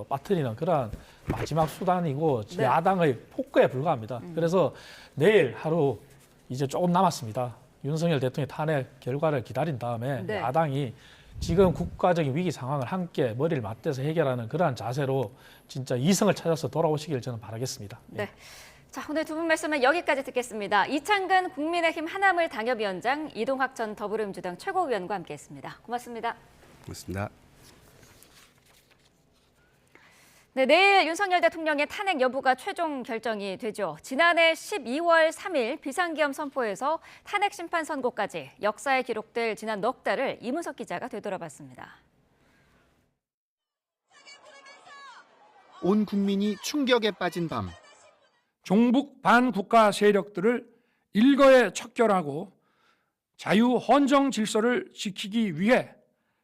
빠뜨리는 그런 마지막 수단이고 네. 야당의 폭거에 불과합니다. 그래서 내일 하루 이제 조금 남았습니다. 윤석열 대통령 탄핵 결과를 기다린 다음에 네. 야당이 지금 국가적인 위기 상황을 함께 머리를 맞대서 해결하는 그러한 자세로 진짜 이성을 찾아서 돌아오시길 저는 바라겠습니다. 네. 자, 오늘 두 분 말씀은 여기까지 듣겠습니다. 이창근 국민의힘 하나물 당협위원장, 이동학 전 더불어민주당 최고위원과 함께했습니다. 고맙습니다. 고맙습니다. 네, 내일 윤석열 대통령의 탄핵 여부가 최종 결정이 되죠. 지난해 12월 3일 비상계엄 선포에서 탄핵 심판 선고까지 역사에 기록될 지난 넉 달을 이문석 기자가 되돌아봤습니다. 온 국민이 충격에 빠진 밤. 종북 반국가 세력들을 일거에 척결하고 자유 헌정 질서를 지키기 위해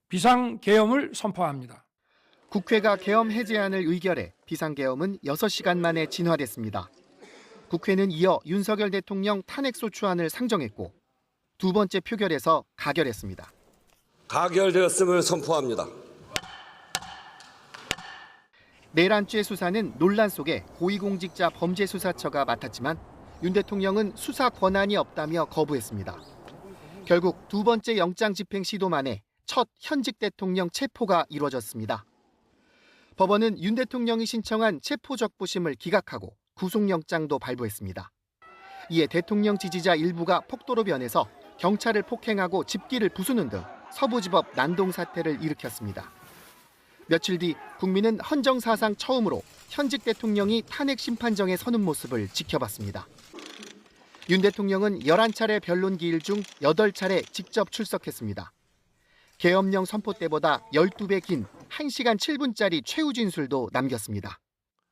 비상계엄을 선포합니다. 국회가 계엄 해제안을 의결해 비상계엄은 6시간 만에 진화됐습니다. 국회는 이어 윤석열 대통령 탄핵소추안을 상정했고 두 번째 표결에서 가결했습니다. 가결되었음을 선포합니다. 내란죄 수사는 논란 속에 고위공직자 범죄수사처가 맡았지만 윤 대통령은 수사 권한이 없다며 거부했습니다. 결국 두 번째 영장 집행 시도 만에 첫 현직 대통령 체포가 이루어졌습니다. 법원은 윤 대통령이 신청한 체포적부심을 기각하고 구속영장도 발부했습니다. 이에 대통령 지지자 일부가 폭도로 변해서 경찰을 폭행하고 집기를 부수는 등 서부지법 난동 사태를 일으켰습니다. 며칠 뒤 국민은 헌정사상 처음으로 현직 대통령이 탄핵 심판정에 서는 모습을 지켜봤습니다. 윤 대통령은 11차례 변론 기일 중 8차례 직접 출석했습니다. 계엄령 선포 때보다 12배 긴 1시간 7분짜리 최후 진술도 남겼습니다.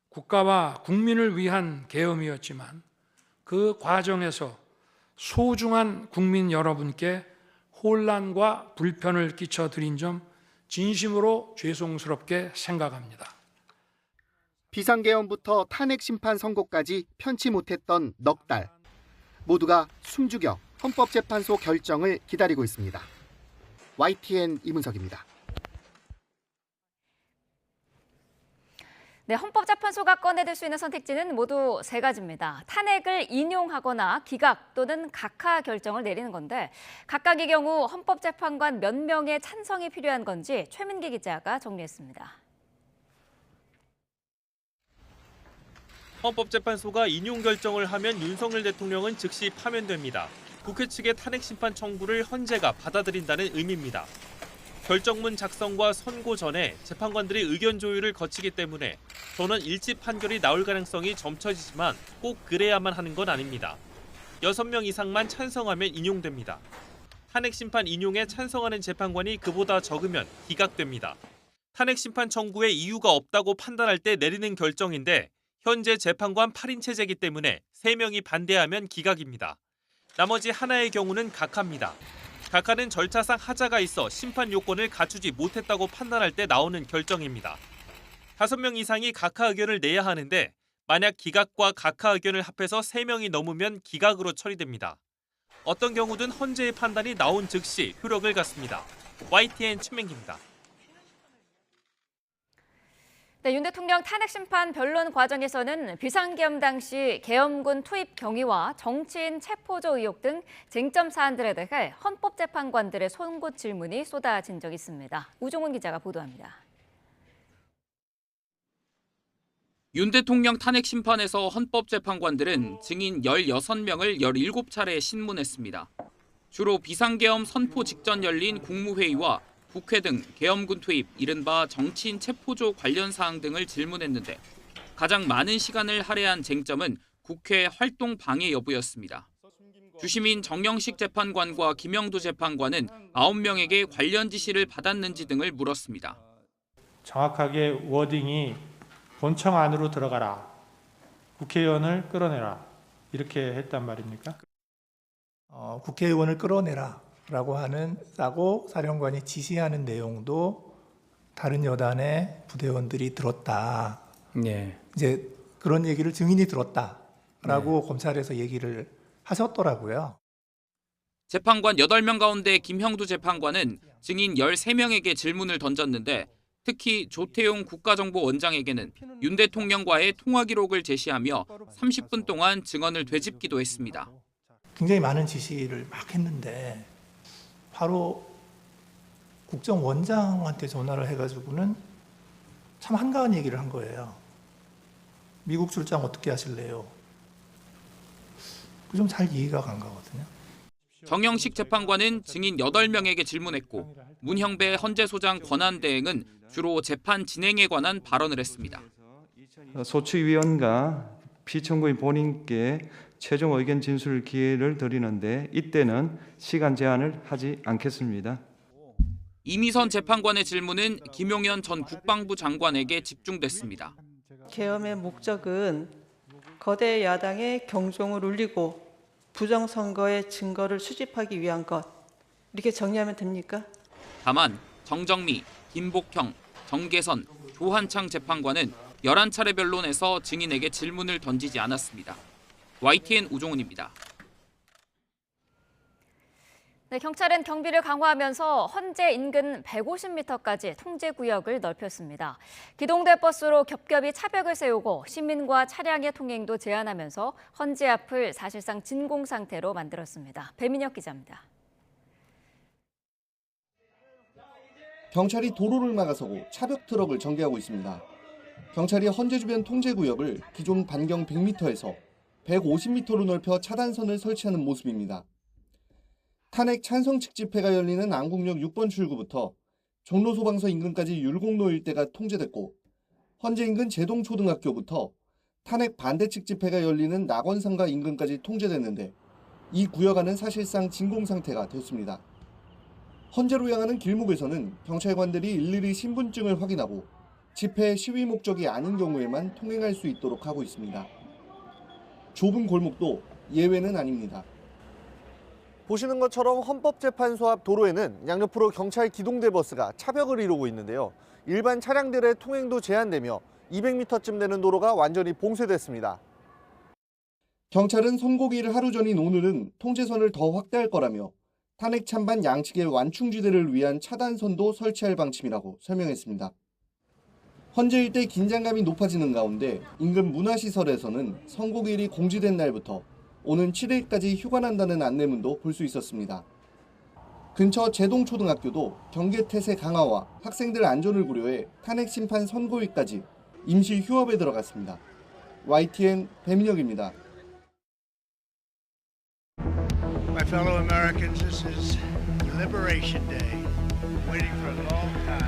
국가와 국민을 위한 계엄이었지만 그 과정에서 소중한 국민 여러분께 혼란과 불편을 끼쳐드린 점 진심으로 죄송스럽게 생각합니다. 비상계엄부터 탄핵 심판 선고까지 편치 못했던 넉 달. 모두가 숨죽여 헌법재판소 결정을 기다리고 있습니다. YTN 이문석입니다. 네, 헌법재판소가 꺼내들 수 있는 선택지는 모두 세 가지입니다. 탄핵을 인용하거나 기각 또는 각하 결정을 내리는 건데 각각의 경우 헌법재판관 몇 명의 찬성이 필요한 건지 최민기 기자가 정리했습니다. 헌법재판소가 인용 결정을 하면 윤석열 대통령은 즉시 파면됩니다. 국회 측의 탄핵 심판 청구를 헌재가 받아들인다는 의미입니다. 결정문 작성과 선고 전에 재판관들이 의견 조율을 거치기 때문에 저는 일치 판결이 나올 가능성이 점쳐지지만 꼭 그래야만 하는 건 아닙니다. 6명 이상만 찬성하면 인용됩니다. 탄핵 심판 인용에 찬성하는 재판관이 그보다 적으면 기각됩니다. 탄핵 심판 청구에 이유가 없다고 판단할 때 내리는 결정인데 현재 재판관 8인 체제이기 때문에 3명이 반대하면 기각입니다. 나머지 하나의 경우는 각하입니다. 각하는 절차상 하자가 있어 심판 요건을 갖추지 못했다고 판단할 때 나오는 결정입니다. 5명 이상이 각하 의견을 내야 하는데 만약 기각과 각하 의견을 합해서 3명이 넘으면 기각으로 처리됩니다. 어떤 경우든 헌재의 판단이 나온 즉시 효력을 갖습니다. YTN 최민기입니다. 네, 윤 대통령 탄핵 심판 변론 과정에서는 비상계엄 당시 계엄군 투입 경위와 정치인 체포조 의혹 등 쟁점 사안들에 대해 헌법재판관들의 송곳 질문이 쏟아진 적이 있습니다. 우종훈 기자가 보도합니다. 윤 대통령 탄핵 심판에서 헌법재판관들은 증인 16명을 17차례 신문했습니다. 주로 비상계엄 선포 직전 열린 국무회의와 국회 등 계엄군 투입, 이른바 정치인 체포조 관련 사항 등을 질문했는데 가장 많은 시간을 할애한 쟁점은 국회 활동 방해 여부였습니다. 주심인 정영식 재판관과 김영두 재판관은 9명에게 관련 지시를 받았는지 등을 물었습니다. 정확하게 워딩이 본청 안으로 들어가라, 국회의원을 끌어내라 이렇게 했단 말입니까? 국회의원을 끌어내라 라고 하고 사령관이 지시하는 내용도 다른 여단의 부대원들이 들었다. 네. 이제 그런 얘기를 증인이 들었다라고 검찰에서 얘기를 하셨더라고요. 재판관 8명 가운데 김형두 재판관은 증인 13명에게 질문을 던졌는데 특히 조태용 국가정보원장에게는 윤 대통령과의 통화 기록을 제시하며 30분 동안 증언을 되짚기도 했습니다. 굉장히 많은 지시를 막 했는데 바로 국정원장한테 전화를 해가지고는 참 한가한 얘기를 한 거예요. 미국 출장 어떻게 하실래요? 좀 잘 이해가 간 거거든요. 정영식 재판관은 증인 8명에게 질문했고 문형배 헌재소장 권한대행은 주로 재판 진행에 관한 발언을 했습니다. 소추위원과 피청구인 본인께 최종 의견 진술 기회를 드리는데 이때는 시간 제한을 하지 않겠습니다. 이미선 재판관의 질문은 김용현 전 국방부 장관에게 집중됐습니다. 계엄의 목적은 거대 야당의 경종을 울리고 부정선거의 증거를 수집하기 위한 것, 이렇게 정리하면 됩니까? 다만 정정미, 김복형, 정계선, 조한창 재판관은 11차례 변론에서 증인에게 질문을 던지지 않았습니다. YTN 우종훈입니다. 네, 경찰은 경비를 강화하면서 헌재 인근 150m까지 통제 구역을 넓혔습니다. 기동대 버스로 겹겹이 차벽을 세우고 시민과 차량의 통행도 제한하면서 헌재 앞을 사실상 진공 상태로 만들었습니다. 배민혁 기자입니다. 경찰이 도로를 막아서고 차벽 트럭을 전개하고 있습니다. 경찰이 헌재 주변 통제 구역을 기존 반경 100m에서 150m로 넓혀 차단선을 설치하는 모습입니다. 탄핵 찬성 측 집회가 열리는 안국역 6번 출구부터 종로소방서 인근까지 율곡로 일대가 통제됐고 헌재 인근 제동초등학교부터 탄핵 반대 측 집회가 열리는 낙원상가 인근까지 통제됐는데 이 구역 안은 사실상 진공 상태가 됐습니다. 헌재로 향하는 길목에서는 경찰관들이 일일이 신분증을 확인하고 집회 시위 목적이 아닌 경우에만 통행할 수 있도록 하고 있습니다. 좁은 골목도 예외는 아닙니다. 보시는 것처럼 헌법재판소 앞 도로에는 양옆으로 경찰 기동대 버스가 차벽을 이루고 있는데요. 일반 차량들의 통행도 제한되며 200m쯤 되는 도로가 완전히 봉쇄됐습니다. 경찰은 선고기일 하루 전인 오늘은 통제선을 더 확대할 거라며 탄핵 찬반 양측의 완충지대를 위한 차단선도 설치할 방침이라고 설명했습니다. 헌재 일대 긴장감이 높아지는 가운데 인근 문화시설에서는 선고기일이 공지된 날부터 오는 7일까지 휴관한다는 안내문도 볼 수 있었습니다. 근처 제동초등학교도 경계태세 강화와 학생들 안전을 고려해 탄핵 심판 선고일까지 임시 휴업에 들어갔습니다. YTN 배민혁입니다. My fellow Americans, this is Liberation Day, waiting for a long time.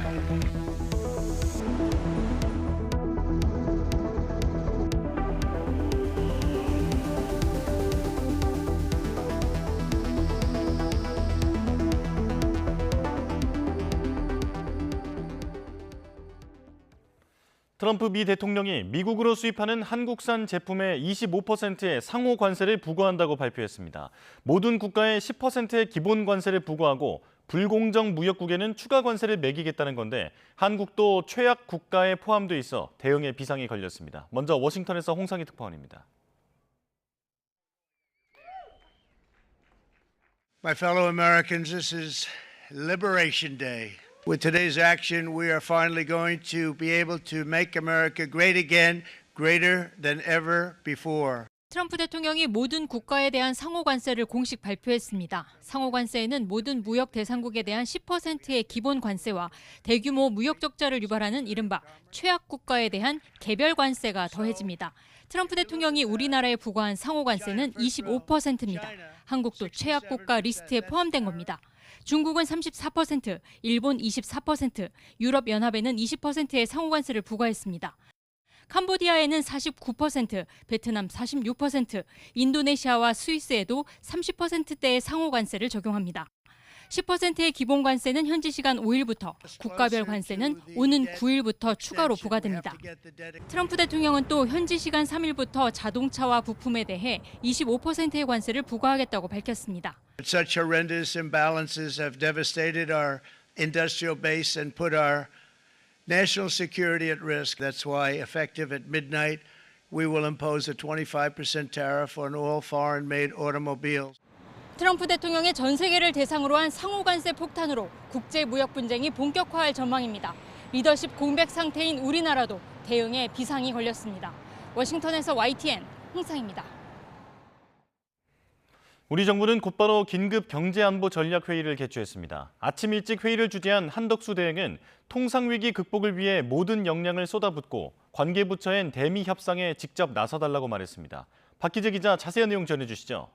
트럼프 미 대통령이 미국으로 수입하는 한국산 제품의 25%의 상호 관세를 부과한다고 발표했습니다. 모든 국가에 10%의 기본 관세를 부과하고 불공정 무역국에는 추가 관세를 매기겠다는 건데 한국도 최악 국가에 포함돼 있어 대응에 비상이 걸렸습니다. 먼저 워싱턴에서 홍상희 특파원입니다. My fellow Americans, this is Liberation Day. With today's action, we are finally going to be able to make America great again, greater than ever before. 트럼프 대통령이 모든 국가에 대한 상호 관세를 공식 발표했습니다. 상호 관세에는 모든 무역 대상국에 대한 10%의 기본 관세와 대규모 무역 적자를 유발하는 이른바 최악 국가에 대한 개별 관세가 더해집니다. 트럼프 대통령이 우리나라에 부과한 상호 관세는 25%입니다. 한국도 최악 국가 리스트에 포함된 겁니다. 중국은 34%, 일본 24%, 유럽연합에는 20%의 상호관세를 부과했습니다. 캄보디아에는 49%, 베트남 46%, 인도네시아와 스위스에도 30%대의 상호관세를 적용합니다. 10%의 기본 관세는 현지 시간 5일부터, 국가별 관세는 오는 9일부터 추가로 부과됩니다. 트럼프 대통령은 또 현지 시간 3일부터 자동차와 부품에 대해 25%의 관세를 부과하겠다고 밝혔습니다. Such horrendous imbalances have devastated our industrial base and put our national security at risk. That's why, effective at midnight, we will impose a 25% tariff on all foreign-made automobiles. 트럼프 대통령의 전 세계를 대상으로 한 상호관세 폭탄으로 국제 무역 분쟁이 본격화할 전망입니다. 리더십 공백 상태인 우리나라도 대응에 비상이 걸렸습니다. 워싱턴에서 YTN 홍상입니다. 우리 정부는 곧바로 긴급 경제안보 전략회의를 개최했습니다. 아침 일찍 회의를 주재한 한덕수 대행은 통상위기 극복을 위해 모든 역량을 쏟아붓고 관계부처엔 대미 협상에 직접 나서달라고 말했습니다. 박기재 기자 자세한 내용 전해주시죠.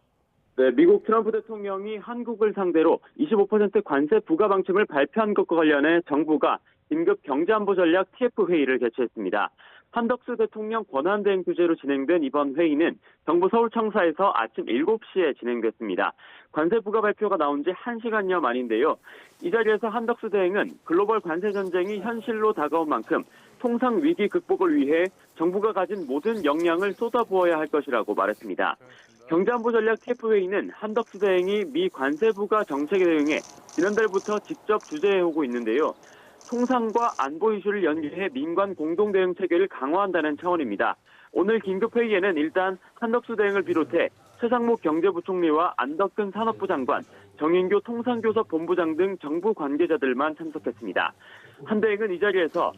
네, 미국 트럼프 대통령이 한국을 상대로 25% 관세 부과 방침을 발표한 것과 관련해 정부가 긴급 경제안보 전략 TF 회의를 개최했습니다. 한덕수 대통령 권한대행 주재로 진행된 이번 회의는 정부 서울청사에서 아침 7시에 진행됐습니다. 관세 부과 발표가 나온 지 1시간여 만인데요. 이 자리에서 한덕수 대행은 글로벌 관세 전쟁이 현실로 다가온 만큼 통상 위기 극복을 위해 정부가 가진 모든 역량을 쏟아부어야 할 것이라고 말했습니다. 경제안보 전략 TF회의는 한덕수 대행이 미 관세 부과 정책에 대응해 지난달부터 직접 주재해오고 있는데요. 통상과 안보 이슈를 연계해 민관 공동 대응 체계를 강화한다는 차원입니다. 오늘 긴급회의에는 일단 한덕수 대행을 비롯해 최상목 경제부총리와 안덕근 산업부 장관, 정인교 통상교섭 본부장 등 정부 관계자들만 참석했습니다. 한 대행은 이 자리에서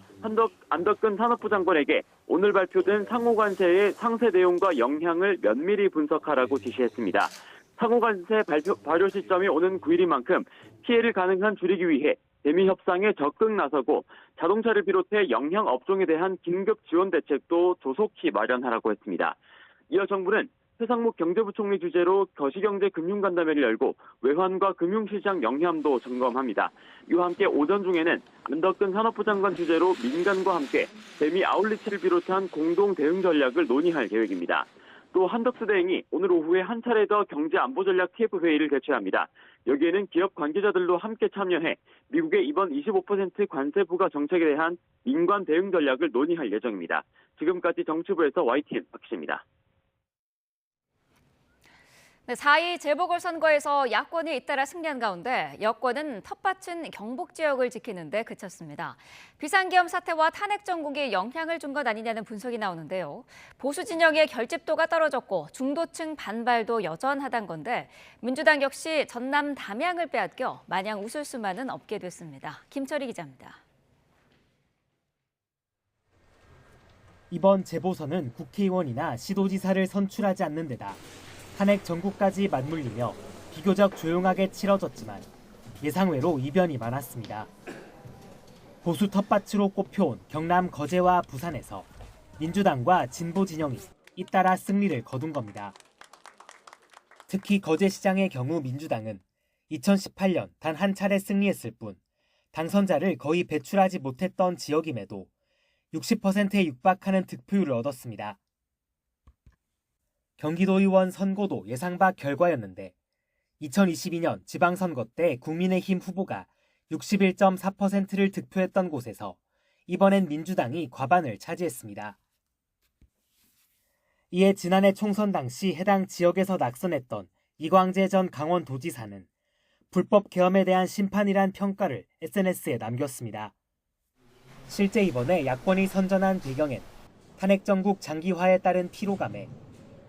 안덕근 산업부 장관에게 오늘 발표된 상호관세의 상세 내용과 영향을 면밀히 분석하라고 지시했습니다. 상호관세 발효 시점이 오는 9일인 만큼 피해를 가능한 줄이기 위해 대미 협상에 적극 나서고 자동차를 비롯해 영향 업종에 대한 긴급 지원 대책도 조속히 마련하라고 했습니다. 이어 정부는 최상목 경제부총리 주재로 거시경제금융간담회를 열고 외환과 금융시장 영향도 점검합니다. 이와 함께 오전 중에는 안덕근 산업부 장관 주재로 민간과 함께 대미 아울리치를 비롯한 공동 대응 전략을 논의할 계획입니다. 또 한덕수 대행이 오늘 오후에 한 차례 더 경제안보전략 TF 회의를 개최합니다. 여기에는 기업 관계자들도 함께 참여해 미국의 이번 25% 관세 부과 정책에 대한 민관 대응 전략을 논의할 예정입니다. 지금까지 정치부에서 YTN 박씨입니다. 네, 4.2 재보궐선거에서 야권이 잇따라 승리한 가운데 여권은 텃밭인 경북 지역을 지키는 데 그쳤습니다. 비상계엄 사태와 탄핵 정국이 영향을 준 것 아니냐는 분석이 나오는데요. 보수 진영의 결집도가 떨어졌고 중도층 반발도 여전하다는 건데 민주당 역시 전남 담양을 빼앗겨 마냥 웃을 수만은 없게 됐습니다. 김철희 기자입니다. 이번 재보선은 국회의원이나 시도지사를 선출하지 않는 데다 탄핵 전국까지 맞물리며 비교적 조용하게 치러졌지만 예상외로 이변이 많았습니다. 보수 텃밭으로 꼽혀온 경남 거제와 부산에서 민주당과 진보 진영이 잇따라 승리를 거둔 겁니다. 특히 거제시장의 경우 민주당은 2018년 단 한 차례 승리했을 뿐 당선자를 거의 배출하지 못했던 지역임에도 60%에 육박하는 득표율을 얻었습니다. 경기도의원 선거도 예상 밖 결과였는데 2022년 지방선거 때 국민의힘 후보가 61.4%를 득표했던 곳에서 이번엔 민주당이 과반을 차지했습니다. 이에 지난해 총선 당시 해당 지역에서 낙선했던 이광재 전 강원도지사는 불법 계엄에 대한 심판이란 평가를 SNS에 남겼습니다. 실제 이번에 야권이 선전한 배경엔 탄핵 정국 장기화에 따른 피로감에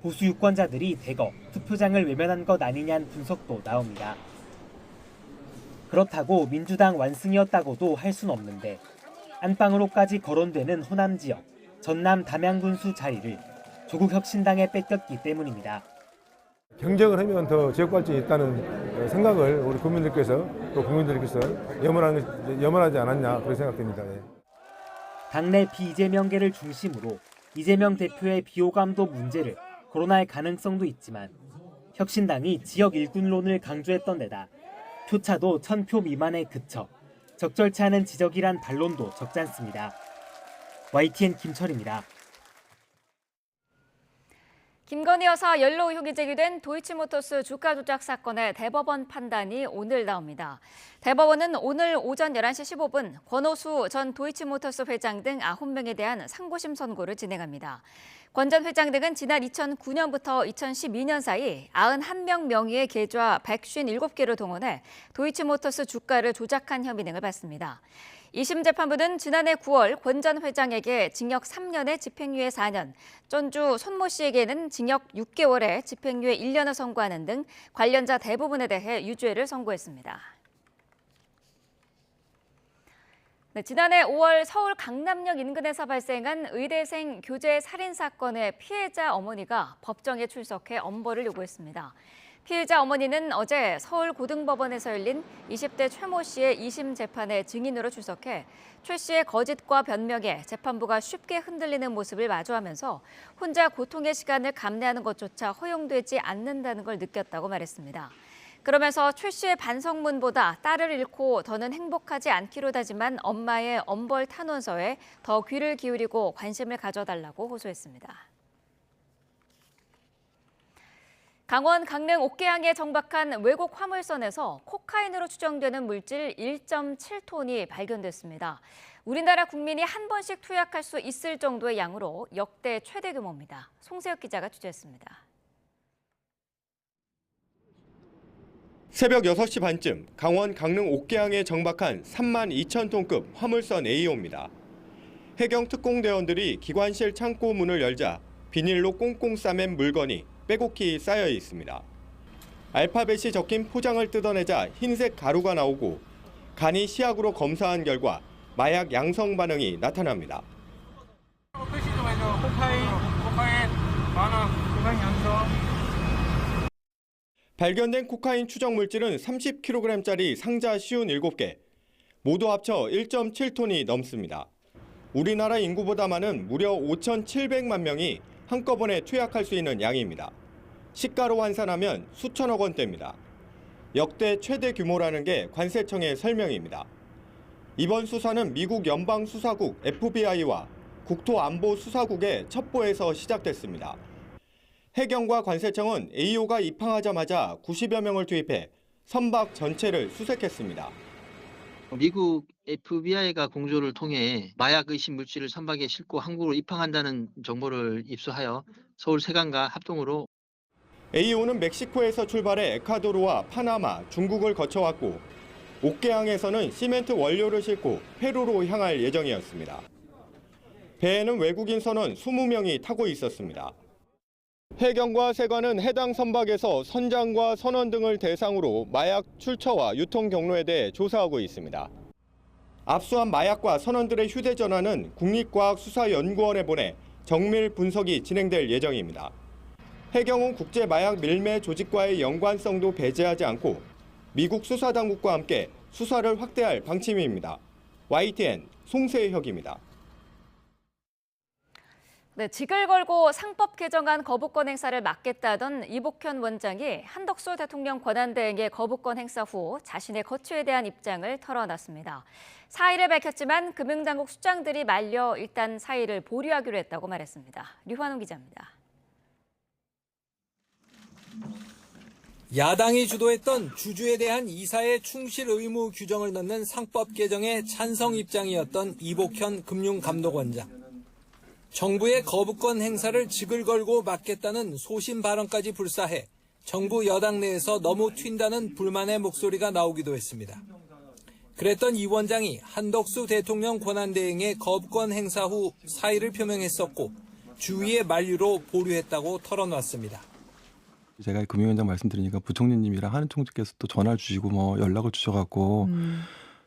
보수 유권자들이 대거 투표장을 외면한 것 아니냐는 분석도 나옵니다. 그렇다고 민주당 완승이었다고도 할 순 없는데 안방으로까지 거론되는 호남 지역 전남 담양군수 자리를 조국혁신당에 뺏겼기 때문입니다. 경쟁을 하면 더 지역 발전이 있다는 생각을 우리 국민들께서 또 국민들께서 염원하지 않았냐 그렇게 생각됩니다. 당내 비이재명계를 중심으로 이재명 대표의 비호감도 문제를 거론할 가능성도 있지만 혁신당이 지역 일꾼론을 강조했던 데다 표차도 1000표 미만에 그쳐 적절치 않은 지적이란 반론도 적지 않습니다. YTN 김철입니다. 김건희 여사 연루 의혹이 제기된 도이치모터스 주가 조작 사건의 대법원 판단이 오늘 나옵니다. 대법원은 오늘 오전 11시 15분 권오수 전 도이치모터스 회장 등 9명에 대한 상고심 선고를 진행합니다. 권 전 회장 등은 지난 2009년부터 2012년 사이 91명 명의의 계좌 157개를 동원해 도이치모터스 주가를 조작한 혐의 등을 받습니다. 2심 재판부는 지난해 9월 권 전 회장에게 징역 3년에 집행유예 4년, 전주 손모 씨에게는 징역 6개월에 집행유예 1년을 선고하는 등 관련자 대부분에 대해 유죄를 선고했습니다. 네, 지난해 5월 서울 강남역 인근에서 발생한 의대생 교재 살인 사건의 피해자 어머니가 법정에 출석해 엄벌을 요구했습니다. 피해자 어머니는 어제 서울고등법원에서 열린 20대 최모 씨의 2심 재판에 증인으로 출석해 최 씨의 거짓과 변명에 재판부가 쉽게 흔들리는 모습을 마주하면서 혼자 고통의 시간을 감내하는 것조차 허용되지 않는다는 걸 느꼈다고 말했습니다. 그러면서 최 씨의 반성문보다 딸을 잃고 더는 행복하지 않기로 다짐한 엄마의 엄벌 탄원서에 더 귀를 기울이고 관심을 가져달라고 호소했습니다. 강원 강릉 옥계항에 정박한 외국 화물선에서 코카인으로 추정되는 물질 1.7톤이 발견됐습니다. 우리나라 국민이 한 번씩 투약할 수 있을 정도의 양으로 역대 최대 규모입니다. 송세혁 기자가 취재했습니다. 새벽 6시 반쯤 강원 강릉 옥계항에 정박한 32,000톤급 화물선 A호입니다. 해경 특공대원들이 기관실 창고 문을 열자 비닐로 꽁꽁 싸맨 물건이 빼곡히 쌓여 있습니다. 알파벳이 적힌 포장을 뜯어내자 흰색 가루가 나오고 간이 시약으로 검사한 결과 마약 양성 반응이 나타납니다. 발견된 코카인 추정 물질은 30kg짜리 상자 57개, 모두 합쳐 1.7톤이 넘습니다. 우리나라 인구보다 많은 무려 5,700만 명이 한꺼번에 투약할 수 있는 양입니다. 시가로 환산하면 수천억 원대입니다. 역대 최대 규모라는 게 관세청의 설명입니다. 이번 수사는 미국 연방수사국 FBI와 국토안보수사국의 첩보에서 시작됐습니다. 해경과 관세청은 A호가 입항하자마자 90여 명을 투입해 선박 전체를 수색했습니다. 미국 FBI가 공조를 통해 마약 의심 물질을 선박에 싣고 한국으로 입항한다는 정보를 입수하여 서울 세관과 합동으로 AO는 멕시코에서 출발해 에콰도르와 파나마, 중국을 거쳐왔고 옥계항에서는 시멘트 원료를 싣고 페루로 향할 예정이었습니다. 배에는 외국인 선원 20명이 타고 있었습니다. 해경과 세관은 해당 선박에서 선장과 선원 등을 대상으로 마약 출처와 유통 경로에 대해 조사하고 있습니다. 압수한 마약과 선원들의 휴대전화는 국립과학수사연구원에 보내 정밀 분석이 진행될 예정입니다. 해경은 국제마약 밀매 조직과의 연관성도 배제하지 않고 미국 수사당국과 함께 수사를 확대할 방침입니다. YTN 송세혁입니다. 네, 직을 걸고 상법 개정안 거부권 행사를 막겠다던 이복현 원장이 한덕수 대통령 권한대행의 거부권 행사 후 자신의 거취에 대한 입장을 털어놨습니다. 사의를 밝혔지만 금융당국 수장들이 말려 일단 사의를 보류하기로 했다고 말했습니다. 류환웅 기자입니다. 야당이 주도했던 주주에 대한 이사의 충실 의무 규정을 넣는 상법 개정에 찬성 입장이었던 이복현 금융감독원장. 정부의 거부권 행사를 직을 걸고 막겠다는 소신 발언까지 불사해 정부 여당 내에서 너무 튄다는 불만의 목소리가 나오기도 했습니다. 그랬던 이 원장이 한덕수 대통령 권한대행의 거부권 행사 후 사의를 표명했었고 주위의 만류로 보류했다고 털어놨습니다. 제가 금융위원장 말씀드리니까 부총리님이랑 하는 총재께서 또 전화를 주시고 연락을 주셔갖고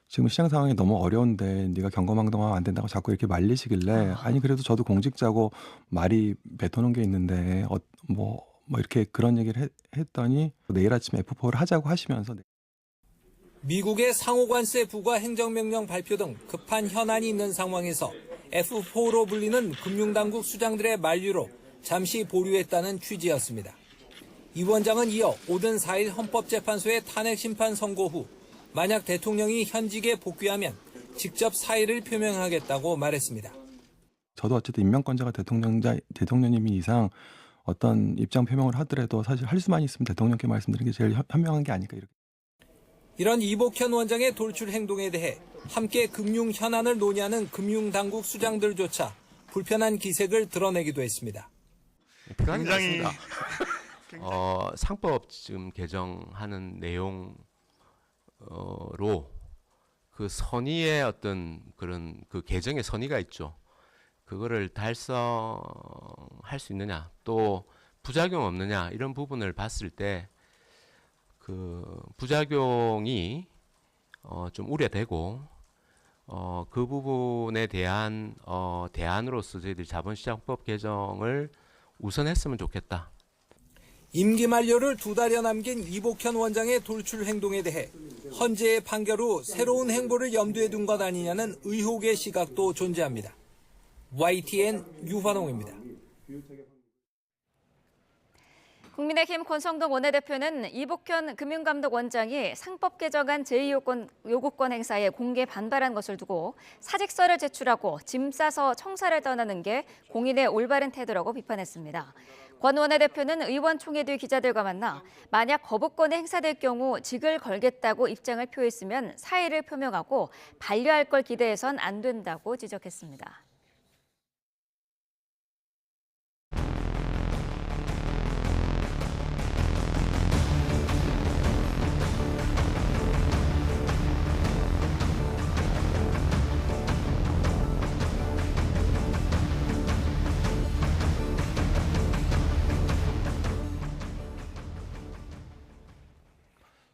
지금 시장 상황이 너무 어려운데 네가 경거망동하면 안 된다고 자꾸 이렇게 말리시길래 아니 그래도 저도 공직자고 말이 뱉어놓은 게 있는데 뭐 이렇게 그런 얘기를 했더니 내일 아침에 F4를 하자고 하시면서 미국의 상호관세 부과 행정명령 발표 등 급한 현안이 있는 상황에서 F4로 불리는 금융당국 수장들의 만류로 잠시 보류했다는 취지였습니다. 이 원장은 이어 오는 4일 헌법재판소의 탄핵심판 선고 후 만약 대통령이 현직에 복귀하면 직접 사의를 표명하겠다고 말했습니다. 저도 어쨌든 임명권자가 대통령님이 이상 어떤 입장 표명을 하더라도 사실 할 수만 있으면 대통령께 말씀드리는 게 제일 현명한 게 아닐까 이렇게. 이런 이복현 원장의 돌출 행동에 대해 함께 금융 현안을 논의하는 금융당국 수장들조차 불편한 기색을 드러내기도 했습니다. 굉장히 상법 지금 개정하는 내용으로 그 선의의 어떤 그런 그 개정의 선의가 있죠. 그거를 달성할 수 있느냐, 또 부작용 없느냐 이런 부분을 봤을 때 그 부작용이 좀 우려되고 그 부분에 대한 대안으로서 저희들 자본시장법 개정을 우선했으면 좋겠다. 임기 만료를 2달여 남긴 이복현 원장의 돌출 행동에 대해 헌재의 판결 후 새로운 행보를 염두에 둔 것 아니냐는 의혹의 시각도 존재합니다. YTN 유환홍입니다. 국민의힘 권성동 원내대표는 이복현 금융감독원장이 상법 개정안 제2요구권 행사에 공개 반발한 것을 두고 사직서를 제출하고 짐 싸서 청사를 떠나는 게 공인의 올바른 태도라고 비판했습니다. 권 원내대표는 의원총회 뒤 기자들과 만나 만약 거부권이 행사될 경우 직을 걸겠다고 입장을 표했으면 사의를 표명하고 반려할 걸 기대해선 안 된다고 지적했습니다.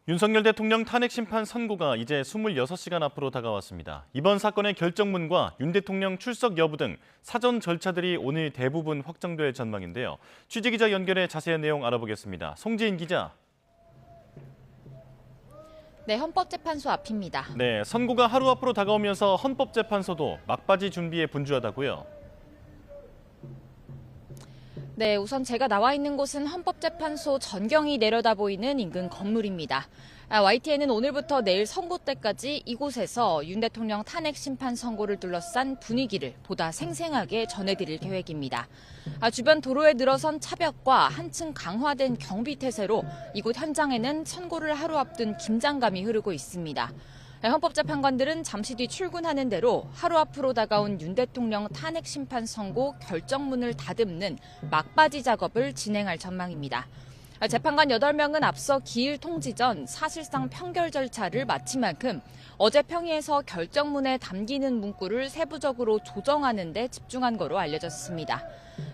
윤석열 대통령 탄핵 심판 선고가 이제 26시간 앞으로 다가왔습니다. 이번 사건의 결정문과 윤 대통령 출석 여부 등 사전 절차들이 오늘 대부분 확정될 전망인데요. 취재기자 연결해 자세한 내용 알아보겠습니다. 송지인 기자. 네, 헌법재판소 앞입니다. 네, 선고가 하루 앞으로 다가오면서 헌법재판소도 막바지 준비에 분주하다고요. 네, 우선 제가 나와 있는 곳은 헌법재판소 전경이 내려다 보이는 인근 건물입니다. YTN은 오늘부터 내일 선고 때까지 이곳에서 윤 대통령 탄핵 심판 선고를 둘러싼 분위기를 보다 생생하게 전해드릴 계획입니다. 주변 도로에 늘어선 차벽과 한층 강화된 경비 태세로 이곳 현장에는 선고를 하루 앞둔 긴장감이 흐르고 있습니다. 헌법재판관들은 잠시 뒤 출근하는 대로 하루 앞으로 다가온 윤 대통령 탄핵 심판 선고 결정문을 다듬는 막바지 작업을 진행할 전망입니다. 재판관 8명은 앞서 기일 통지 전 사실상 평결 절차를 마친 만큼 어제 평의에서 결정문에 담기는 문구를 세부적으로 조정하는 데 집중한 거로 알려졌습니다.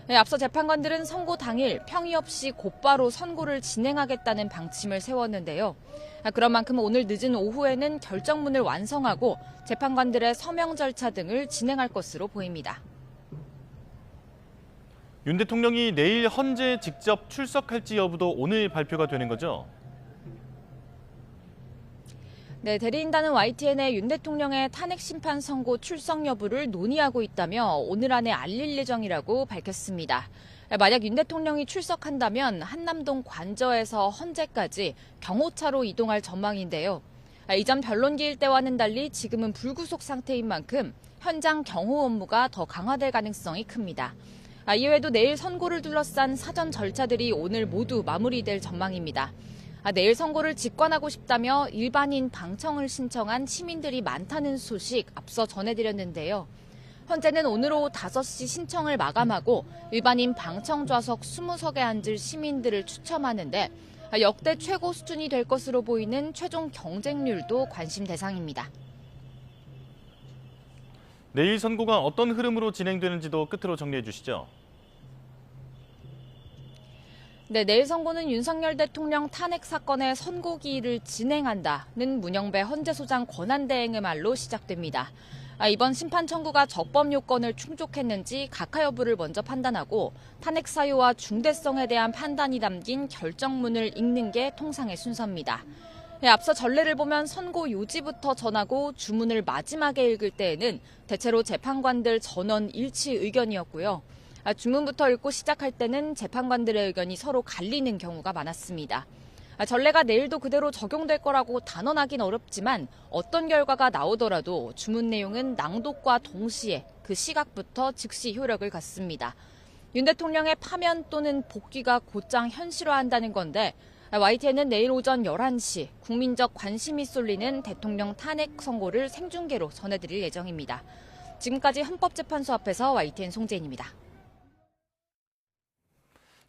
앞서 재판관들은 선고 당일 평의 없이 곧바로 선고를 진행하겠다는 방침을 세웠는데요. 그런 만큼 오늘 늦은 오후에는 결정문을 완성하고 재판관들의 서명 절차 등을 진행할 것으로 보입니다. 윤 대통령이 내일 헌재에 직접 출석할지 여부도 오늘 발표가 되는 거죠? 네, 대리인단은 YTN의 윤 대통령의 탄핵 심판 선고 출석 여부를 논의하고 있다며 오늘 안에 알릴 예정이라고 밝혔습니다. 만약 윤 대통령이 출석한다면 한남동 관저에서 헌재까지 경호차로 이동할 전망인데요. 이전 변론기일 때와는 달리 지금은 불구속 상태인 만큼 현장 경호 업무가 더 강화될 가능성이 큽니다. 이외에도 내일 선고를 둘러싼 사전 절차들이 오늘 모두 마무리될 전망입니다. 내일 선고를 직관하고 싶다며 일반인 방청을 신청한 시민들이 많다는 소식 앞서 전해드렸는데요. 헌재는 오늘 오후 5시 신청을 마감하고 일반인 방청 좌석 20석에 앉을 시민들을 추첨하는데 역대 최고 수준이 될 것으로 보이는 최종 경쟁률도 관심 대상입니다. 내일 선고가 어떤 흐름으로 진행되는지도 끝으로 정리해 주시죠. 네, 내일 선고는 윤석열 대통령 탄핵 사건의 선고기일을 진행한다는 문영배 헌재소장 권한대행의 말로 시작됩니다. 이번 심판 청구가 적법 요건을 충족했는지 각하 여부를 먼저 판단하고 탄핵 사유와 중대성에 대한 판단이 담긴 결정문을 읽는 게 통상의 순서입니다. 앞서 전례를 보면 선고 요지부터 전하고 주문을 마지막에 읽을 때에는 대체로 재판관들 전원 일치 의견이었고요. 주문부터 읽고 시작할 때는 재판관들의 의견이 서로 갈리는 경우가 많았습니다. 전례가 내일도 그대로 적용될 거라고 단언하긴 어렵지만 어떤 결과가 나오더라도 주문 내용은 낭독과 동시에 그 시각부터 즉시 효력을 갖습니다. 윤 대통령의 파면 또는 복귀가 곧장 현실화한다는 건데 YTN은 내일 오전 11시 국민적 관심이 쏠리는 대통령 탄핵 선고를 생중계로 전해드릴 예정입니다. 지금까지 헌법재판소 앞에서 YTN 송재인입니다.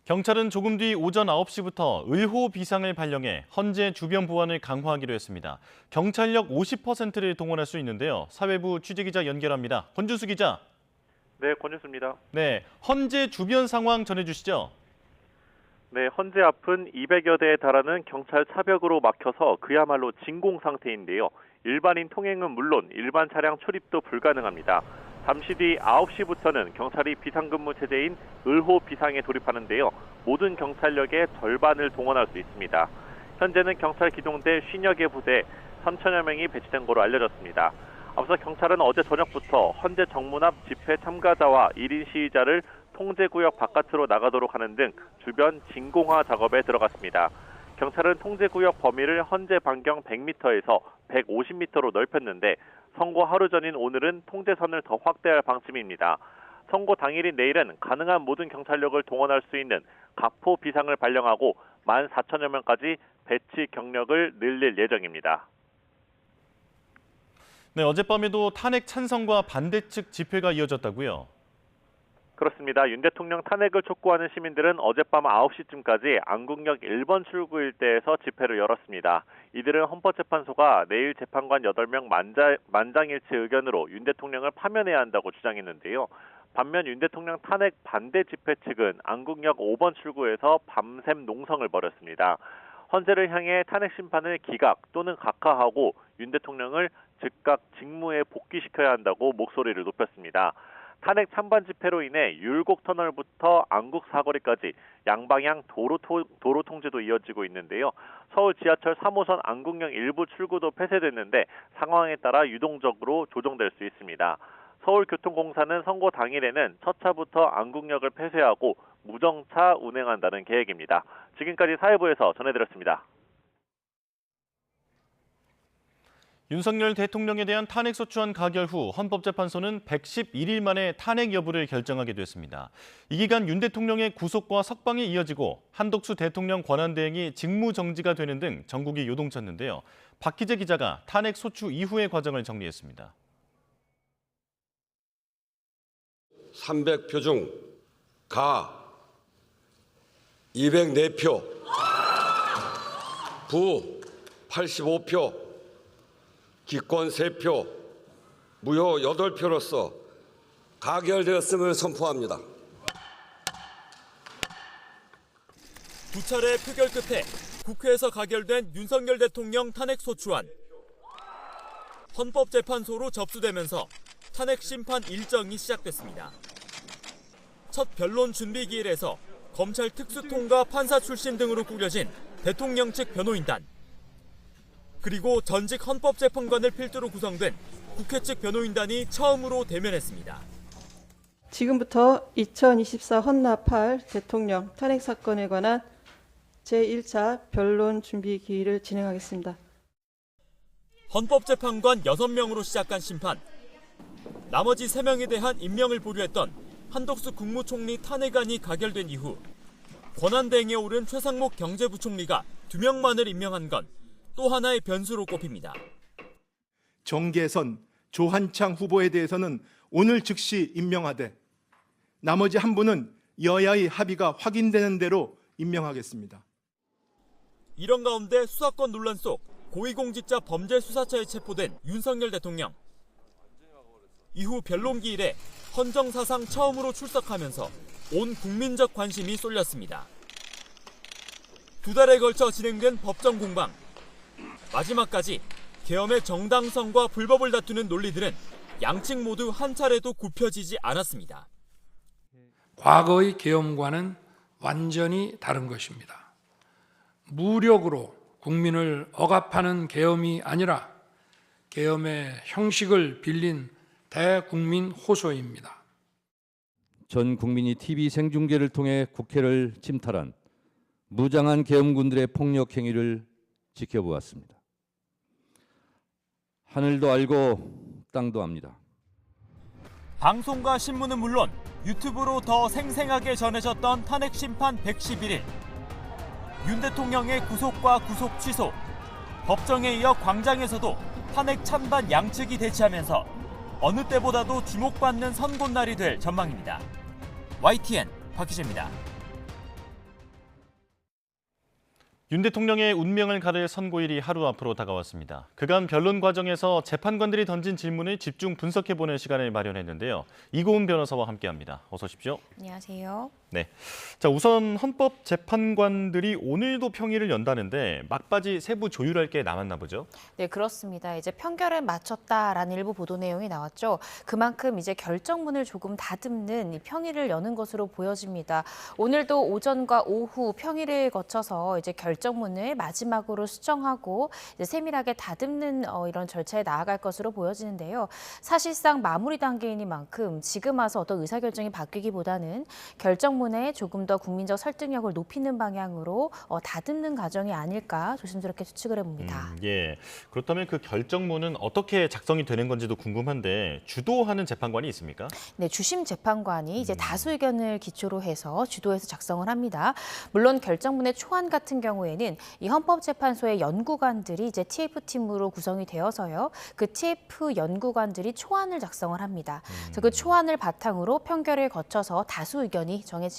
경찰은 조금 뒤 오전 9시부터 의호 비상을 발령해 헌재 주변 보안을 강화하기로 했습니다. 경찰력 50%를 동원할 수 있는데요. 사회부 취재기자 연결합니다. 권준수 기자. 네, 권준수입니다. 네, 헌재 주변 상황 전해주시죠. 네, 헌재 앞은 200여 대에 달하는 경찰 차벽으로 막혀서 그야말로 진공 상태인데요. 일반인 통행은 물론 일반 차량 출입도 불가능합니다. 잠시 뒤 9시부터는 경찰이 비상근무 체제인 을호 비상에 돌입하는데요. 모든 경찰력의 절반을 동원할 수 있습니다. 현재는 경찰 기동대 50여 개 부대 3천여 명이 배치된 것으로 알려졌습니다. 앞서 경찰은 어제 저녁부터 헌재 정문 앞 집회 참가자와 1인 시위자를 통제구역 바깥으로 나가도록 하는 등 주변 진공화 작업에 들어갔습니다. 경찰은 통제구역 범위를 헌재 반경 100m에서 150m로 넓혔는데 선고 하루 전인 오늘은 통제선을 더 확대할 방침입니다. 선고 당일인 내일은 가능한 모든 경찰력을 동원할 수 있는 가포 비상을 발령하고 14,000여 명까지 배치 경력을 늘릴 예정입니다. 네, 어젯밤에도 탄핵 찬성과 반대 측 집회가 이어졌다고요? 그렇습니다. 윤 대통령 탄핵을 촉구하는 시민들은 어젯밤 9시쯤까지 안국역 1번 출구 일대에서 집회를 열었습니다. 이들은 헌법재판소가 내일 재판관 8명 만장일치 의견으로 윤 대통령을 파면해야 한다고 주장했는데요. 반면 윤 대통령 탄핵 반대 집회 측은 안국역 5번 출구에서 밤샘 농성을 벌였습니다. 헌재를 향해 탄핵 심판을 기각 또는 각하하고 윤 대통령을 즉각 직무에 복귀시켜야 한다고 목소리를 높였습니다. 탄핵 찬반 집회로 인해 율곡터널부터 안국 사거리까지 양방향 도로 통제도 이어지고 있는데요. 서울 지하철 3호선 안국역 일부 출구도 폐쇄됐는데 상황에 따라 유동적으로 조정될 수 있습니다. 서울교통공사는 선고 당일에는 첫 차부터 안국역을 폐쇄하고 무정차 운행한다는 계획입니다. 지금까지 사회부에서 전해드렸습니다. 윤석열 대통령에 대한 탄핵소추안 가결 후 헌법재판소는 111일 만에 탄핵 여부를 결정하게 됐습니다. 이 기간 윤 대통령의 구속과 석방이 이어지고 한덕수 대통령 권한대행이 직무정지가 되는 등 전국이 요동쳤는데요. 박희재 기자가 탄핵소추 이후의 과정을 정리했습니다. 300표 중 가 204표, 부 85표, 기권 3표, 무효 8표로서 가결되었음을 선포합니다. 두 차례 표결 끝에 국회에서 가결된 윤석열 대통령 탄핵소추안. 헌법재판소로 접수되면서 탄핵 심판 일정이 시작됐습니다. 첫 변론 준비 기일에서 검찰 특수통과 판사 출신 등으로 꾸려진 대통령 측 변호인단. 그리고 전직 헌법재판관을 필두로 구성된 국회 측 변호인단이 처음으로 대면했습니다. 지금부터 2024 헌납 8 대통령 탄핵 사건에 관한 제1차 변론 준비 기일을 진행하겠습니다. 헌법재판관 6명으로 시작한 심판. 나머지 3명에 대한 임명을 보류했던 한덕수 국무총리 탄핵안이 가결된 이후 권한대행에 오른 최상목 경제부총리가 2명만을 임명한 건 또 하나의 변수로 꼽힙니다. 정계선 조한창 후보에 대해서는 오늘 즉시 임명하되 나머지 한 분은 여야의 합의가 확인되는 대로 임명하겠습니다. 이런 가운데 수사권 논란 속 고위공직자 범죄수사처에 체포된 윤석열 대통령. 이후 변론기일에 헌정사상 처음으로 출석하면서 온 국민적 관심이 쏠렸습니다. 2달에 걸쳐 진행된 법정 공방. 마지막까지 계엄의 정당성과 불법을 다투는 논리들은 양측 모두 한 차례도 굽혀지지 않았습니다. 과거의 계엄과는 완전히 다른 것입니다. 무력으로 국민을 억압하는 계엄이 아니라 계엄의 형식을 빌린 대국민 호소입니다. 전 국민이 TV 생중계를 통해 국회를 침탈한 무장한 계엄군들의 폭력 행위를 지켜보았습니다. 하늘도 알고 땅도 압니다. 방송과 신문은 물론 유튜브로 더 생생하게 전해졌던 탄핵 심판 111일. 윤 대통령의 구속과 구속 취소. 법정에 이어 광장에서도 탄핵 찬반 양측이 대치하면서 어느 때보다도 주목받는 선고날이 될 전망입니다. YTN 박희재입니다. 윤 대통령의 운명을 가를 선고일이 하루 앞으로 다가왔습니다. 그간 변론 과정에서 재판관들이 던진 질문을 집중 분석해보는 시간을 마련했는데요. 이고은 변호사와 함께합니다. 어서 오십시오. 안녕하세요. 네, 자 우선 헌법재판관들이 오늘도 평일을 연다는데 막바지 세부 조율할 게 남았나 보죠? 네, 그렇습니다. 이제 평결을 마쳤다라는 일부 보도 내용이 나왔죠. 그만큼 이제 결정문을 조금 다듬는 이 평일을 여는 것으로 보여집니다. 오늘도 오전과 오후 평일을 거쳐서 이제 결정문을 마지막으로 수정하고 이제 세밀하게 다듬는 이런 절차에 나아갈 것으로 보여지는데요. 사실상 마무리 단계이니만큼 지금 와서 어떤 의사결정이 바뀌기보다는 결정문에 조금 더 국민적 설득력을 높이는 방향으로 다듬는 과정이 아닐까 조심스럽게 추측을 해봅니다. 예, 그렇다면 그 결정문은 어떻게 작성이 되는 건지도 궁금한데 주도하는 재판관이 있습니까? 네, 주심 재판관이 이제 다수 의견을 기초로 해서 주도해서 작성을 합니다. 물론 결정문의 초안 같은 경우에는 이 헌법재판소의 연구관들이 이제 TF팀으로 구성이 되어서요. 그 TF 연구관들이 초안을 작성을 합니다. 그래서 그 초안을 바탕으로 평결을 거쳐서 다수 의견이 정해지겠죠.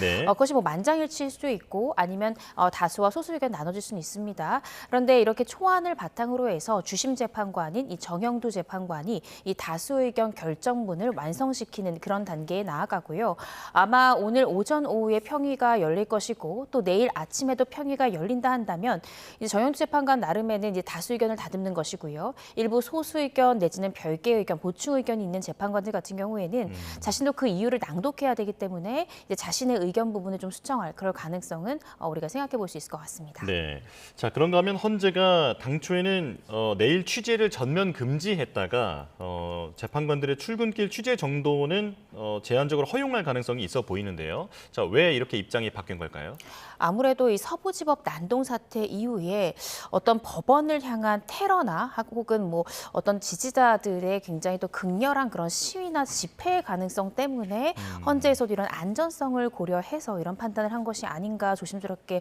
네. 그것이 뭐 만장일치일 수도 있고 아니면 다수와 소수 의견 나눠질 수는 있습니다. 그런데 이렇게 초안을 바탕으로 해서 주심 재판관인 이 정영도 재판관이 이 다수 의견 결정문을 완성시키는 그런 단계에 나아가고요. 아마 오늘 오전 오후에 평의가 열릴 것이고 또 내일 아침에도 평의가 열린다 한다면 이제 정영도 재판관 나름에는 이제 다수 의견을 다듬는 것이고요. 일부 소수 의견 내지는 별개 의견, 보충 의견이 있는 재판관들 같은 경우에는 자신도 그 이유를 낭독해야 되기 때문에 이제 자신의 의견 부분을 좀 수정할 그럴 가능성은 우리가 생각해 볼 수 있을 것 같습니다. 네. 자, 그런가 하면 헌재가 당초에는 내일 취재를 전면 금지했다가 재판관들의 출근길 취재 정도는 제한적으로 허용할 가능성이 있어 보이는데요. 자, 왜 이렇게 입장이 바뀐 걸까요? 아무래도 이 서부지법 난동 사태 이후에 어떤 법원을 향한 테러나 혹은 뭐 어떤 지지자들의 굉장히 또 극렬한 그런 시위나 집회 가능성 때문에 헌재에서도 이런 안전성을 고려해서 이런 판단을 한 것이 아닌가 조심스럽게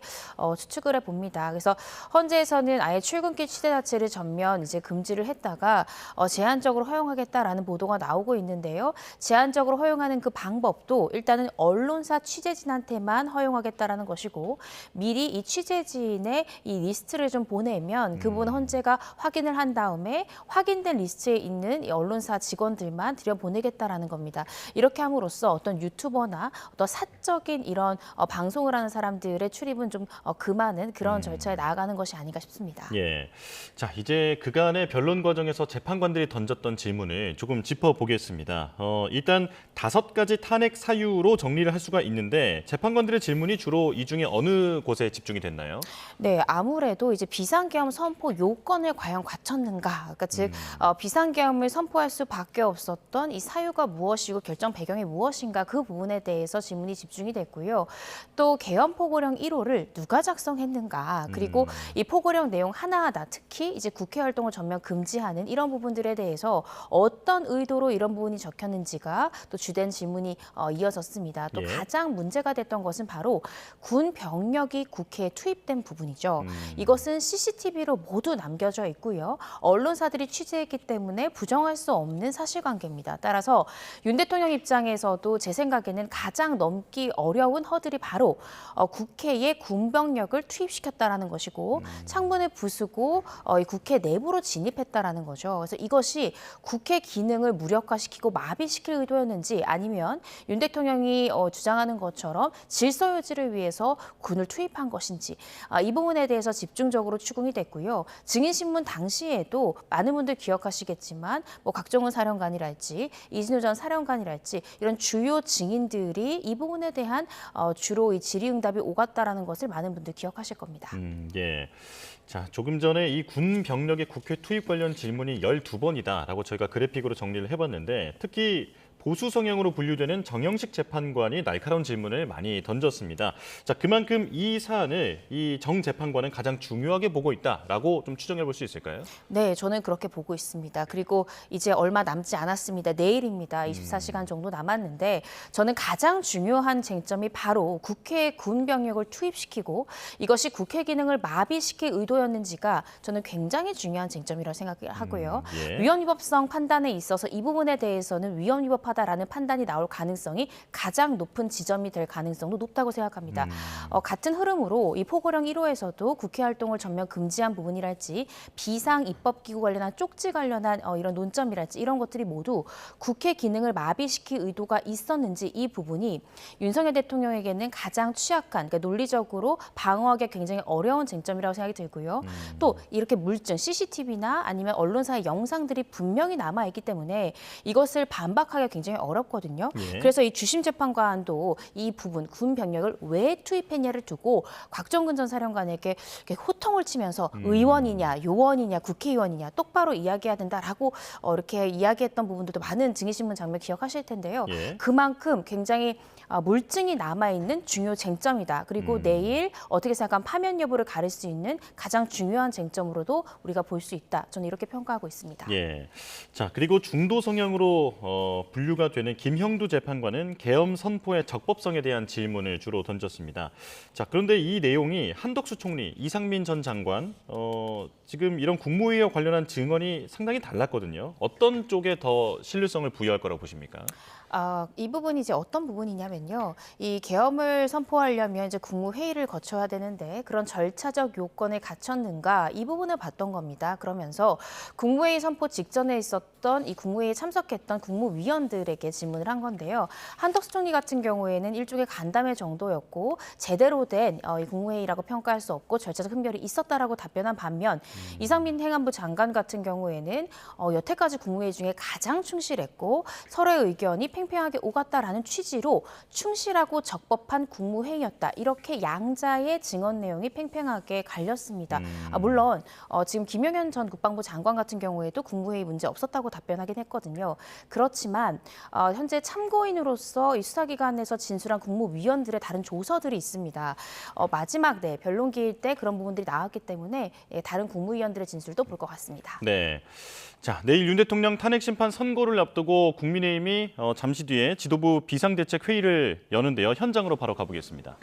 추측을 해봅니다. 그래서 헌재에서는 아예 출근길 취재 자체를 전면 이제 금지를 했다가 제한적으로 허용하겠다라는 보도가 나오고 있는데요. 제한적으로 허용하는 그 방법도 일단은 언론사 취재진한테만 허용하겠다라는 것이고 미리 이 취재진의 이 리스트를 좀 보내면 그 부분 헌재가 확인을 한 다음에 확인된 리스트에 있는 이 언론사 직원들만 들여보내겠다라는 겁니다. 이렇게 함으로써 어떤 유튜버나 어떤 사적인 이런 방송을 하는 사람들의 출입은 좀 금하는 그런 절차에 나아가는 것이 아닌가 싶습니다. 예. 자, 이제 그간의 변론 과정에서 재판관들이 던졌던 질문을 조금 짚어보겠습니다. 일단 5가지 탄핵 사유로 정리를 할 수가 있는데 재판관들의 질문이 주로 이 중에 어느 곳에 집중이 됐나요? 네, 아무래도 이제 비상계엄 선포 요건을 과연 갖췄는가, 그러니까 즉 비상계엄을 선포할 수밖에 없었던 이 사유가 무엇이고 결정 배경이 무엇인가 그 부분에 대해서 질문이 집중이 됐고요. 또 계엄 포고령 1호를 누가 작성했는가, 그리고 이 포고령 내용 하나하나 특히 이제 국회 활동을 전면 금지하는 이런 부분들에 대해서 어떤 의도로 이런 부분이 적혔는지가 또 주된 질문이 이어졌습니다. 또 가장 문제가 됐던 것은 바로 군 병력이 국회에 투입된 부분이죠. 이것은 CCTV로 모두 남겨져 있고요. 언론사들이 취재했기 때문에 부정할 수 없는 사실관계입니다. 따라서 윤 대통령 입장에서도 제 생각에는 가장 넘기 어려운 허들이 바로 국회에 군 병력을 투입시켰다라는 것이고 창문을 부수고 이 국회 내부로 진입했다라는 거죠. 그래서 이것이 국회 기능을 무력화시키고 마비시킬 의도였는지 아니면 윤 대통령이 주장하는 것처럼 질서 유지를 위해서 군을 투입한 것인지 이 부분에 대해서 집중적으로 추궁이 됐고요. 증인신문 당시에도 많은 분들 기억하시겠지만 뭐 각종훈 사령관이랄지 이진우 전 사령관이랄지 이런 주요 증인들이 이 부분에 대한 주로 이 질의응답이 오갔다라는 것을 많은 분들 기억하실 겁니다. 예. 자, 조금 전에 이 군 병력의 국회 투입 관련 질문이 12번이다라고 저희가 그래픽으로 정리를 해봤는데 특히 보수 성향으로 분류되는 정영식 재판관이 날카로운 질문을 많이 던졌습니다. 자, 그만큼 이 사안을 이 정 재판관은 가장 중요하게 보고 있다라고 좀 추정해 볼 수 있을까요? 네, 저는 그렇게 보고 있습니다. 그리고 이제 얼마 남지 않았습니다. 내일입니다. 24시간 정도 남았는데 저는 가장 중요한 쟁점이 바로 국회에 군 병력을 투입시키고 이것이 국회 기능을 마비시킬 의도였는지가 저는 굉장히 중요한 쟁점이라고 생각하고요. 위헌위법성 판단에 있어서 이 부분에 대해서는 위헌위법 라는 판단이 나올 가능성이 가장 높은 지점이 될 가능성도 높다고 생각합니다. 같은 흐름으로 이 포고령 1호에서도 국회 활동을 전면 금지한 부분이랄지 비상 입법기구 관련한 쪽지 관련한 이런 논점이랄지 이런 것들이 모두 국회 기능을 마비시킬 의도가 있었는지 이 부분이 윤석열 대통령에게는 가장 취약한 그러니까 논리적으로 방어하기 굉장히 어려운 쟁점이라고 생각이 들고요. 또 이렇게 물증 CCTV나 아니면 언론사의 영상들이 분명히 남아있기 때문에 이것을 반박하기가 굉장히 어렵거든요. 그래서 이 주심 재판관도 이 부분 군 병력을 왜 투입했냐를 두고 곽정근 전 사령관에게 이렇게 호통을 치면서 의원이냐 요원이냐 국회의원이냐 똑바로 이야기해야 된다라고 이렇게 이야기했던 부분들도 많은 증인신문 장면 기억하실 텐데요. 그만큼 굉장히 물증이 남아있는 중요 쟁점이다. 그리고 내일 어떻게 생각하면 파면 여부를 가릴 수 있는 가장 중요한 쟁점으로도 우리가 볼 수 있다. 저는 이렇게 평가하고 있습니다. 예. 자, 그리고 중도 성향으로 분류가 되는 김형두 재판관은 계엄 선포의 적법성에 대한 질문을 주로 던졌습니다. 자, 그런데 이 내용이 한덕수 총리, 이상민 전 장관 지금 이런 국무회의와 관련한 증언이 상당히 달랐거든요. 어떤 쪽에 더 신뢰성을 부여할 거라고 보십니까? 이 부분이 이제 어떤 부분이냐면요. 이 계엄을 선포하려면 이제 국무회의를 거쳐야 되는데 그런 절차적 요건을 갖췄는가 이 부분을 봤던 겁니다. 그러면서 국무회의 선포 직전에 있었던 이 국무회의에 참석했던 국무위원들에게 질문을 한 건데요. 한덕수 총리 같은 경우에는 일종의 간담회 정도였고 제대로 된 이 국무회의라고 평가할 수 없고 절차적 흠결이 있었다라고 답변한 반면 이상민 행안부 장관 같은 경우에는 여태까지 국무회의 중에 가장 충실했고 서로의 의견이 팽팽하게 오갔다라는 취지로 충실하고 적법한 국무회의였다. 이렇게 양자의 증언 내용이 팽팽하게 갈렸습니다. 물론 지금 김용현 전 국방부 장관 같은 경우에도 국무회의 문제 없었다고 답변하긴 했거든요. 그렇지만 현재 참고인으로서 이 수사기관에서 진술한 국무위원들의 다른 조서들이 있습니다. 마지막 변론기일 때 그런 부분들이 나왔기 때문에 다른 국무위원들의 진술도 볼 것 같습니다. 네. 자, 내일 윤 대통령 탄핵 심판 선고를 앞두고 국민의힘이 잠시 뒤에 지도부 비상대책 회의를 여는데요. 현장으로 바로 가보겠습니다.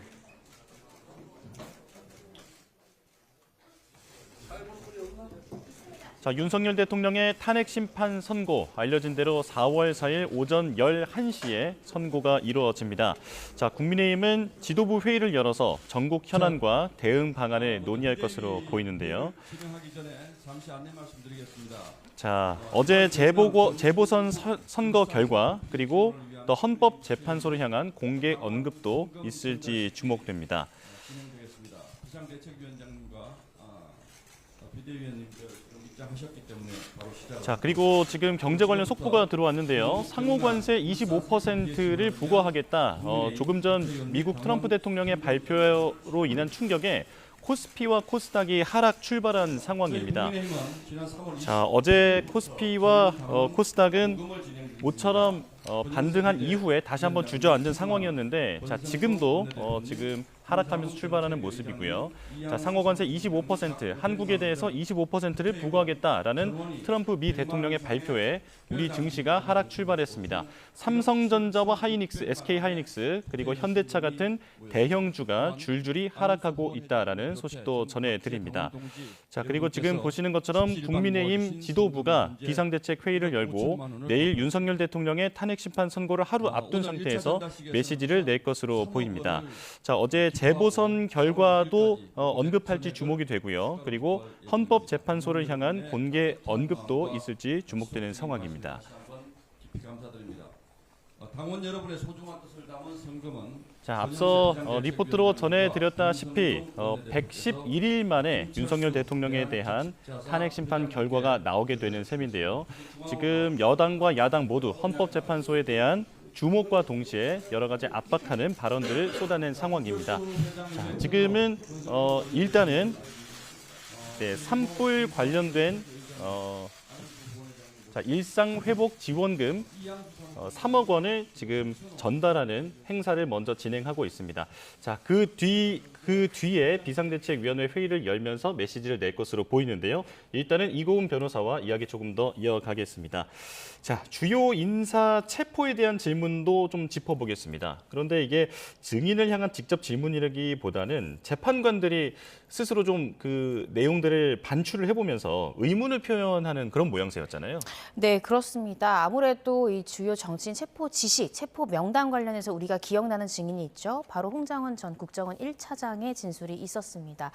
자, 윤석열 대통령의 탄핵 심판 선고, 알려진 대로 4월 4일 오전 11시에 선고가 이루어집니다. 자, 국민의힘은 지도부 회의를 열어서 전국 현안과 대응 방안을 논의할 것으로 보이는데요. 자, 어제 재보선 선거 결과 그리고 또 헌법재판소를 향한 공개 언급도 있을지 주목됩니다. 자, 그리고 지금 경제 관련 속보가 들어왔는데요. 상호관세 25%를 부과하겠다. 조금 전 미국 트럼프 대통령의 발표로 인한 충격에 코스피와 코스닥이 하락 출발한 상황입니다. 자, 어제 코스피와 코스닥은 모처럼 반등한 이후에 다시 한번 주저앉은 상황이었는데, 자, 지금도 지금 하락하면서 출발하는 모습이고요. 자, 상호관세 25%, 한국에 대해서 25%를 부과하겠다라는 트럼프 미 대통령의 발표에 우리 증시가 하락 출발했습니다. 삼성전자와 하이닉스, SK하이닉스 그리고 현대차 같은 대형주가 줄줄이 하락하고 있다라는 소식도 전해드립니다. 자, 그리고 지금 보시는 것처럼 국민의힘 지도부가 비상대책 회의를 열고 내일 윤석열 대통령의 탄핵 심판 선고를 하루 앞둔 상태에서 메시지를 낼 것으로 보입니다. 자, 어제 재보선 결과도 언급할지 주목이 되고요. 그리고 헌법재판소를 향한 공개 언급도 있을지 주목되는 상황입니다. 당원 여러분의 소중한 뜻을 담은 성금은 자, 앞서 리포트로 전해드렸다시피 111일 만에 윤석열 대통령에 대한 탄핵 심판 결과가 나오게 되는 셈인데요. 지금 여당과 야당 모두 헌법재판소에 대한 주목과 동시에 여러 가지 압박하는 발언들을 쏟아낸 상황입니다. 자, 지금은 일단은 산불 관련된 일상회복지원금 3억 원을 지금 전달하는 행사를 먼저 진행하고 있습니다. 자, 그 뒤에 비상대책위원회 회의를 열면서 메시지를 낼 것으로 보이는데요. 일단은 이고은 변호사와 이야기 조금 더 이어가겠습니다. 자, 주요 인사 체포에 대한 질문도 좀 짚어보겠습니다. 그런데 이게 증인을 향한 직접 질문이라기보다는 재판관들이 스스로 좀 그 내용들을 반출을 해보면서 의문을 표현하는 그런 모양새였잖아요. 네, 그렇습니다. 아무래도 이 주요 정치인 체포 지시, 체포 명단 관련해서 우리가 기억나는 증인이 있죠. 바로 홍장원 전 국정원 1차장의 진술이 있었습니다.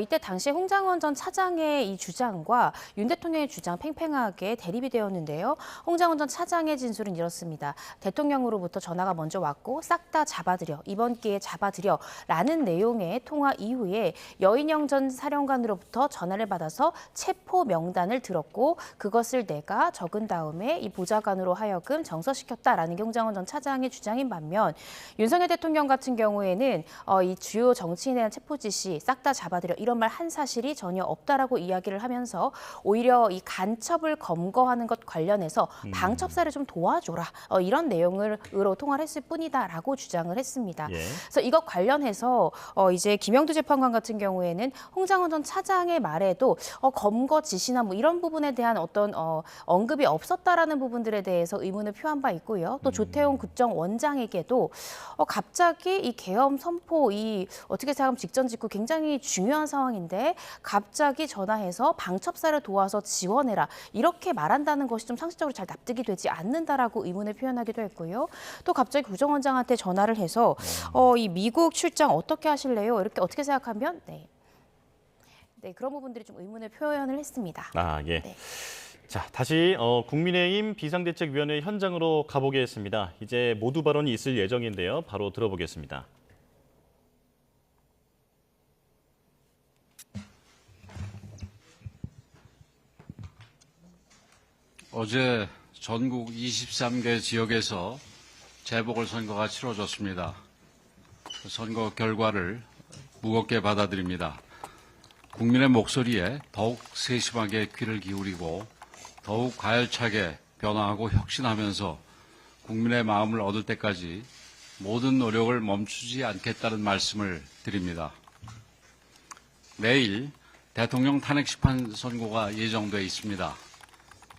이때 당시에 홍장원 전 차장의 이 주장과 윤 대통령의 주장 팽팽하게 대립이 되었는데요. 홍장원 전 차장의 진술은 이렇습니다. 대통령으로부터 전화가 먼저 왔고 싹 다 잡아들여, 이번 기회에 잡아들여 라는 내용의 통화 이후에 여인영 전 사령관으로부터 전화를 받아서 체포 명단을 들었고 그것을 내가 적은 다음에 이 보좌관으로 하여금 정서시켰다라는 게 홍장원 전 차장의 주장인 반면 윤석열 대통령 같은 경우에는 이 주요 정치인에 대한 체포 지시 싹 다 잡아들여 이런 말 한 사실이 전혀 없다라고 이야기를 하면서 오히려 이 간첩을 검거하는 것 관련해서 방첩사를 좀 도와줘라 이런 내용으로 통화를 했을 뿐이다라고 주장을 했습니다. 예. 그래서 이것 관련해서 이제 김영두 재판관 같은 경우에는 홍장원 전 차장의 말에도 검거 지시나 뭐 이런 부분에 대한 어떤 언급이 없었다라는 부분들에 대해서 의문을 표한 바 있고요. 또 조태용 국정원장에게도 갑자기 이 계엄 선포 이 어떻게 생각하면 직전 직후 굉장히 중요한 상황인데 갑자기 전화해서 방첩사를 도와서 지원해라 이렇게 말한다는 것이 좀 상식적으로 잘 납득이 되지 않는다라고 의문을 표현하기도 했고요. 또 갑자기 국정원장한테 전화를 해서 이 미국 출장 어떻게 하실래요? 이렇게 어떻게 생각하면 네, 그런 부분들이 좀 의문을 표현을 했습니다. 아, 예. 네. 자, 다시 국민의힘 비상대책위원회 현장으로 가보겠습니다. 이제 모두 발언이 있을 예정인데요. 바로 들어보겠습니다. 어제 전국 23개 지역에서 재보궐선거가 치러졌습니다. 선거 결과를 무겁게 받아들입니다. 국민의 목소리에 더욱 세심하게 귀를 기울이고 더욱 가열차게 변화하고 혁신하면서 국민의 마음을 얻을 때까지 모든 노력을 멈추지 않겠다는 말씀을 드립니다. 내일 대통령 탄핵 심판 선고가 예정돼 있습니다.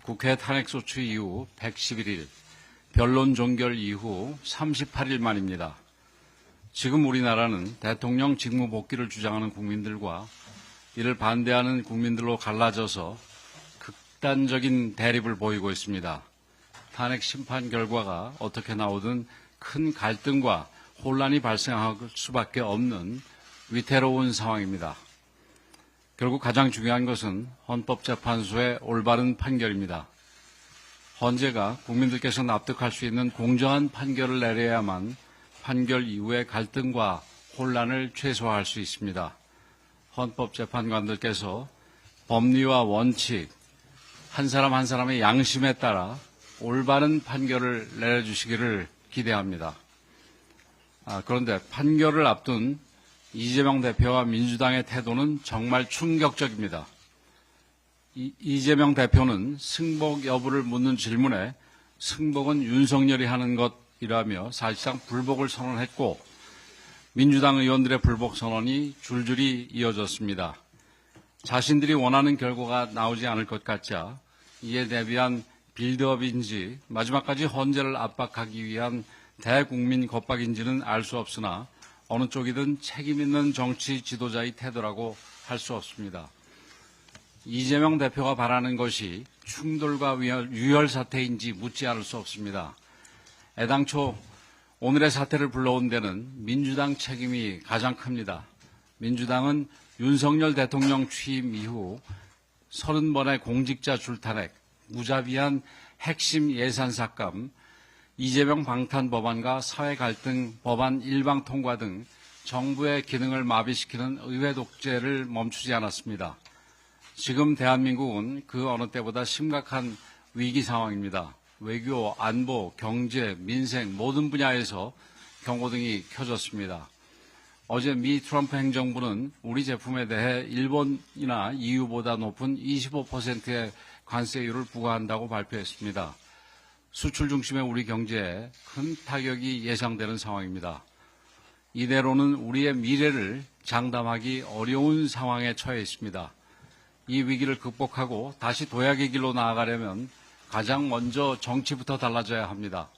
국회 탄핵소추 이후 111일, 변론 종결 이후 38일 만입니다. 지금 우리나라는 대통령 직무 복귀를 주장하는 국민들과 이를 반대하는 국민들로 갈라져서 극단적인 대립을 보이고 있습니다. 탄핵 심판 결과가 어떻게 나오든 큰 갈등과 혼란이 발생할 수밖에 없는 위태로운 상황입니다. 결국 가장 중요한 것은 헌법재판소의 올바른 판결입니다. 헌재가 국민들께서 납득할 수 있는 공정한 판결을 내려야만 판결 이후의 갈등과 혼란을 최소화할 수 있습니다. 헌법재판관들께서 법리와 원칙, 한 사람 한 사람의 양심에 따라 올바른 판결을 내려주시기를 기대합니다. 그런데 판결을 앞둔 이재명 대표와 민주당의 태도는 정말 충격적입니다. 이재명 대표는 승복 여부를 묻는 질문에 승복은 윤석열이 하는 것이라며 사실상 불복을 선언했고 민주당 의원들의 불복 선언이 줄줄이 이어졌습니다. 자신들이 원하는 결과가 나오지 않을 것 같자 이에 대비한 빌드업인지 마지막까지 헌재를 압박하기 위한 대국민 겁박인지는 알 수 없으나 어느 쪽이든 책임 있는 정치 지도자의 태도라고 할 수 없습니다. 이재명 대표가 바라는 것이 충돌과 유혈 사태인지 묻지 않을 수 없습니다. 애당초 오늘의 사태를 불러온 데는 민주당 책임이 가장 큽니다. 민주당은 윤석열 대통령 취임 이후 30번의 공직자 줄탄핵, 무자비한 핵심 예산 삭감, 이재명 방탄 법안과 사회 갈등 법안 일방 통과 등 정부의 기능을 마비시키는 의회 독재를 멈추지 않았습니다. 지금 대한민국은 그 어느 때보다 심각한 위기 상황입니다. 외교, 안보, 경제, 민생 모든 분야에서 경고등이 켜졌습니다. 어제 미 트럼프 행정부는 우리 제품에 대해 일본이나 EU보다 높은 25%의 관세율을 부과한다고 발표했습니다. 수출 중심의 우리 경제에 큰 타격이 예상되는 상황입니다. 이대로는 우리의 미래를 장담하기 어려운 상황에 처해 있습니다. 이 위기를 극복하고 다시 도약의 길로 나아가려면 가장 먼저 정치부터 달라져야 합니다.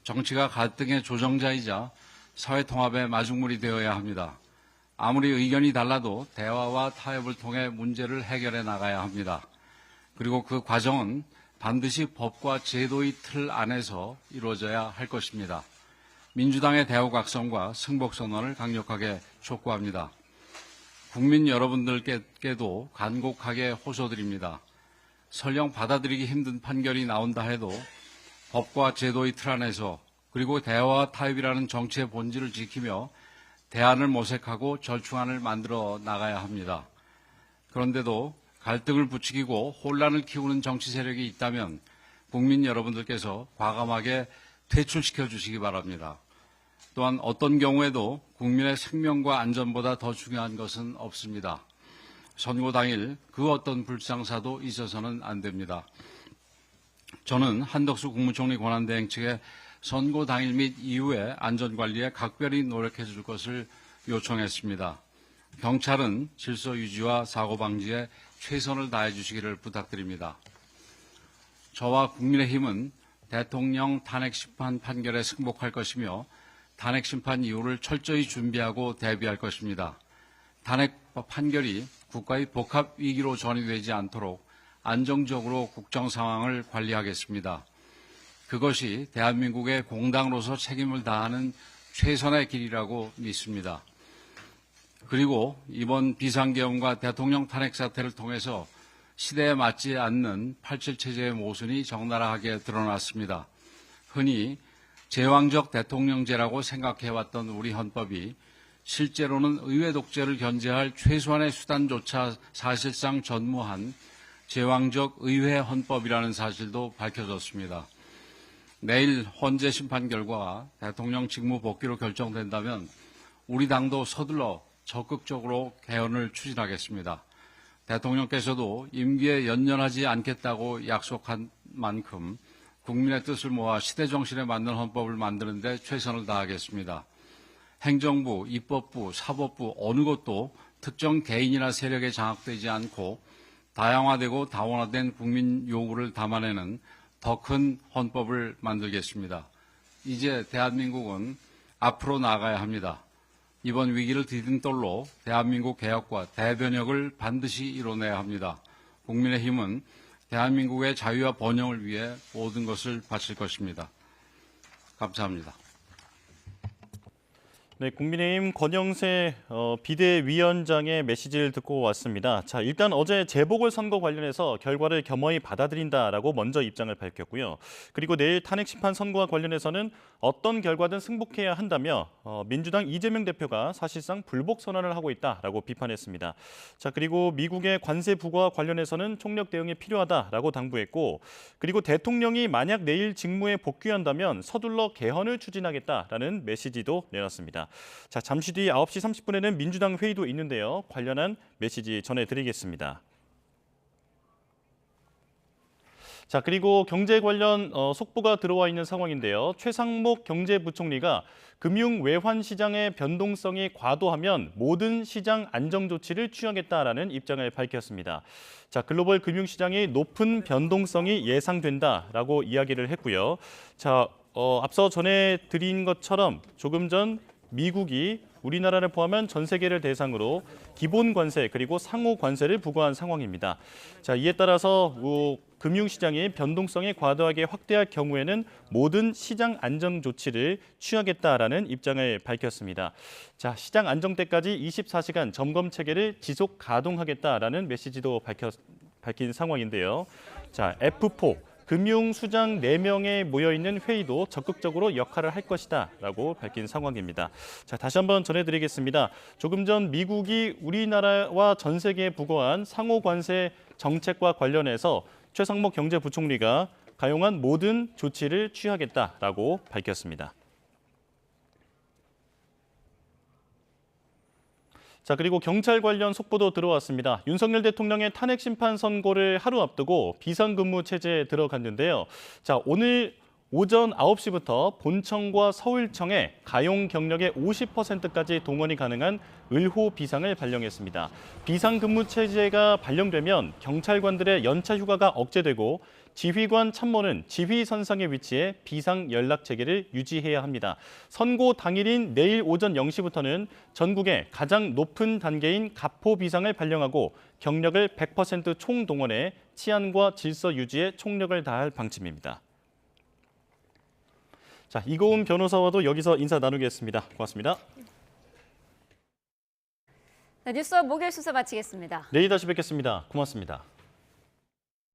정치가 갈등의 조정자이자 사회 통합의 마중물이 되어야 합니다. 아무리 의견이 달라도 대화와 타협을 통해 문제를 해결해 나가야 합니다. 그리고 그 과정은 반드시 법과 제도의 틀 안에서 이루어져야 할 것입니다. 민주당의 대우각성과 승복선언을 강력하게 촉구합니다. 국민 여러분들께도 간곡하게 호소드립니다. 설령 받아들이기 힘든 판결이 나온다 해도 법과 제도의 틀 안에서 그리고 대화와 타협이라는 정치의 본질을 지키며 대안을 모색하고 절충안을 만들어 나가야 합니다. 그런데도 갈등을 부추기고 혼란을 키우는 정치 세력이 있다면 국민 여러분들께서 과감하게 퇴출시켜 주시기 바랍니다. 또한 어떤 경우에도 국민의 생명과 안전보다 더 중요한 것은 없습니다. 선고 당일 그 어떤 불상사도 있어서는 안 됩니다. 저는 한덕수 국무총리 권한대행 측에 선고 당일 및 이후에 안전관리에 각별히 노력해 줄 것을 요청했습니다. 경찰은 질서 유지와 사고 방지에 최선을 다해 주시기를 부탁드립니다. 저와 국민의힘은 대통령 탄핵 심판 판결에 승복할 것이며 탄핵 심판 이후를 철저히 준비하고 대비할 것입니다. 탄핵 판결이 국가의 복합 위기로 전이되지 않도록 안정적으로 국정 상황을 관리하겠습니다. 그것이 대한민국의 공당으로서 책임을 다하는 최선의 길이라고 믿습니다. 그리고 이번 비상계엄과 대통령 탄핵 사태를 통해서 시대에 맞지 않는 87체제의 모순이 적나라하게 드러났습니다. 흔히 제왕적 대통령제라고 생각해왔던 우리 헌법이 실제로는 의회 독재를 견제할 최소한의 수단조차 사실상 전무한 제왕적 의회 헌법이라는 사실도 밝혀졌습니다. 내일 헌재 심판 결과 대통령 직무 복귀로 결정된다면 우리 당도 서둘러 적극적으로 개헌을 추진하겠습니다. 대통령께서도 임기에 연연하지 않겠다고 약속한 만큼 국민의 뜻을 모아 시대 정신에 맞는 헌법을 만드는 데 최선을 다하겠습니다. 행정부, 입법부, 사법부 어느 것도 특정 개인이나 세력에 장악되지 않고 다양화되고 다원화된 국민 요구를 담아내는 더 큰 헌법을 만들겠습니다. 이제 대한민국은 앞으로 나아가야 합니다. 이번 위기를 디딤돌로 대한민국 개혁과 대변혁을 반드시 이뤄내야 합니다. 국민의힘은 대한민국의 자유와 번영을 위해 모든 것을 바칠 것입니다. 감사합니다. 네, 국민의힘 권영세 비대위원장의 메시지를 듣고 왔습니다. 자, 일단 어제 재보궐선거 관련해서 결과를 겸허히 받아들인다라고 먼저 입장을 밝혔고요. 그리고 내일 탄핵 심판 선고와 관련해서는 어떤 결과든 승복해야 한다며 민주당 이재명 대표가 사실상 불복 선언을 하고 있다라고 비판했습니다. 자, 그리고 미국의 관세 부과와 관련해서는 총력 대응이 필요하다라고 당부했고, 그리고 대통령이 만약 내일 직무에 복귀한다면 서둘러 개헌을 추진하겠다라는 메시지도 내놨습니다. 자, 잠시 뒤 9시 30분에는 민주당 회의도 있는데요. 관련한 메시지 전해드리겠습니다. 자, 그리고 경제 관련 속보가 들어와 있는 상황인데요. 최상목 경제부총리가 금융 외환 시장의 변동성이 과도하면 모든 시장 안정 조치를 취하겠다라는 입장을 밝혔습니다. 자, 글로벌 금융 시장이 높은 변동성이 예상된다라고 이야기를 했고요. 자, 앞서 전해드린 것처럼 조금 전 미국이 우리나라를 포함한 전 세계를 대상으로 기본 관세 그리고 상호 관세를 부과한 상황입니다. 자, 이에 따라서 금융시장이 변동성이 과도하게 확대할 경우에는 모든 시장 안정 조치를 취하겠다라는 입장을 밝혔습니다. 자, 시장 안정 때까지 24시간 점검 체계를 지속 가동하겠다라는 메시지도 밝힌 상황인데요. 자, F4 금융수장 4명에 모여있는 회의도 적극적으로 역할을 할 것이다 라고 밝힌 상황입니다. 자, 다시 한번 전해드리겠습니다. 조금 전 미국이 우리나라와 전 세계에 부과한 상호관세 정책과 관련해서 최상목 경제부총리가 가용한 모든 조치를 취하겠다라고 밝혔습니다. 자, 그리고 경찰 관련 속보도 들어왔습니다. 윤석열 대통령의 탄핵 심판 선고를 하루 앞두고 비상근무 체제에 들어갔는데요. 자, 오늘 오전 9시부터 본청과 서울청에 가용 경력의 50%까지 동원이 가능한 을호 비상을 발령했습니다. 비상근무 체제가 발령되면 경찰관들의 연차 휴가가 억제되고 지휘관 참모는 지휘선상에 위치해 비상 연락 체계를 유지해야 합니다. 선고 당일인 내일 오전 0시부터는 전국의 가장 높은 단계인 가포 비상을 발령하고 경력을 100% 총동원해 치안과 질서 유지에 총력을 다할 방침입니다. 자, 이고은 변호사와도 여기서 인사 나누겠습니다. 고맙습니다. 네, 뉴스와 목요일 순서 마치겠습니다. 내일 다시 뵙겠습니다. 고맙습니다.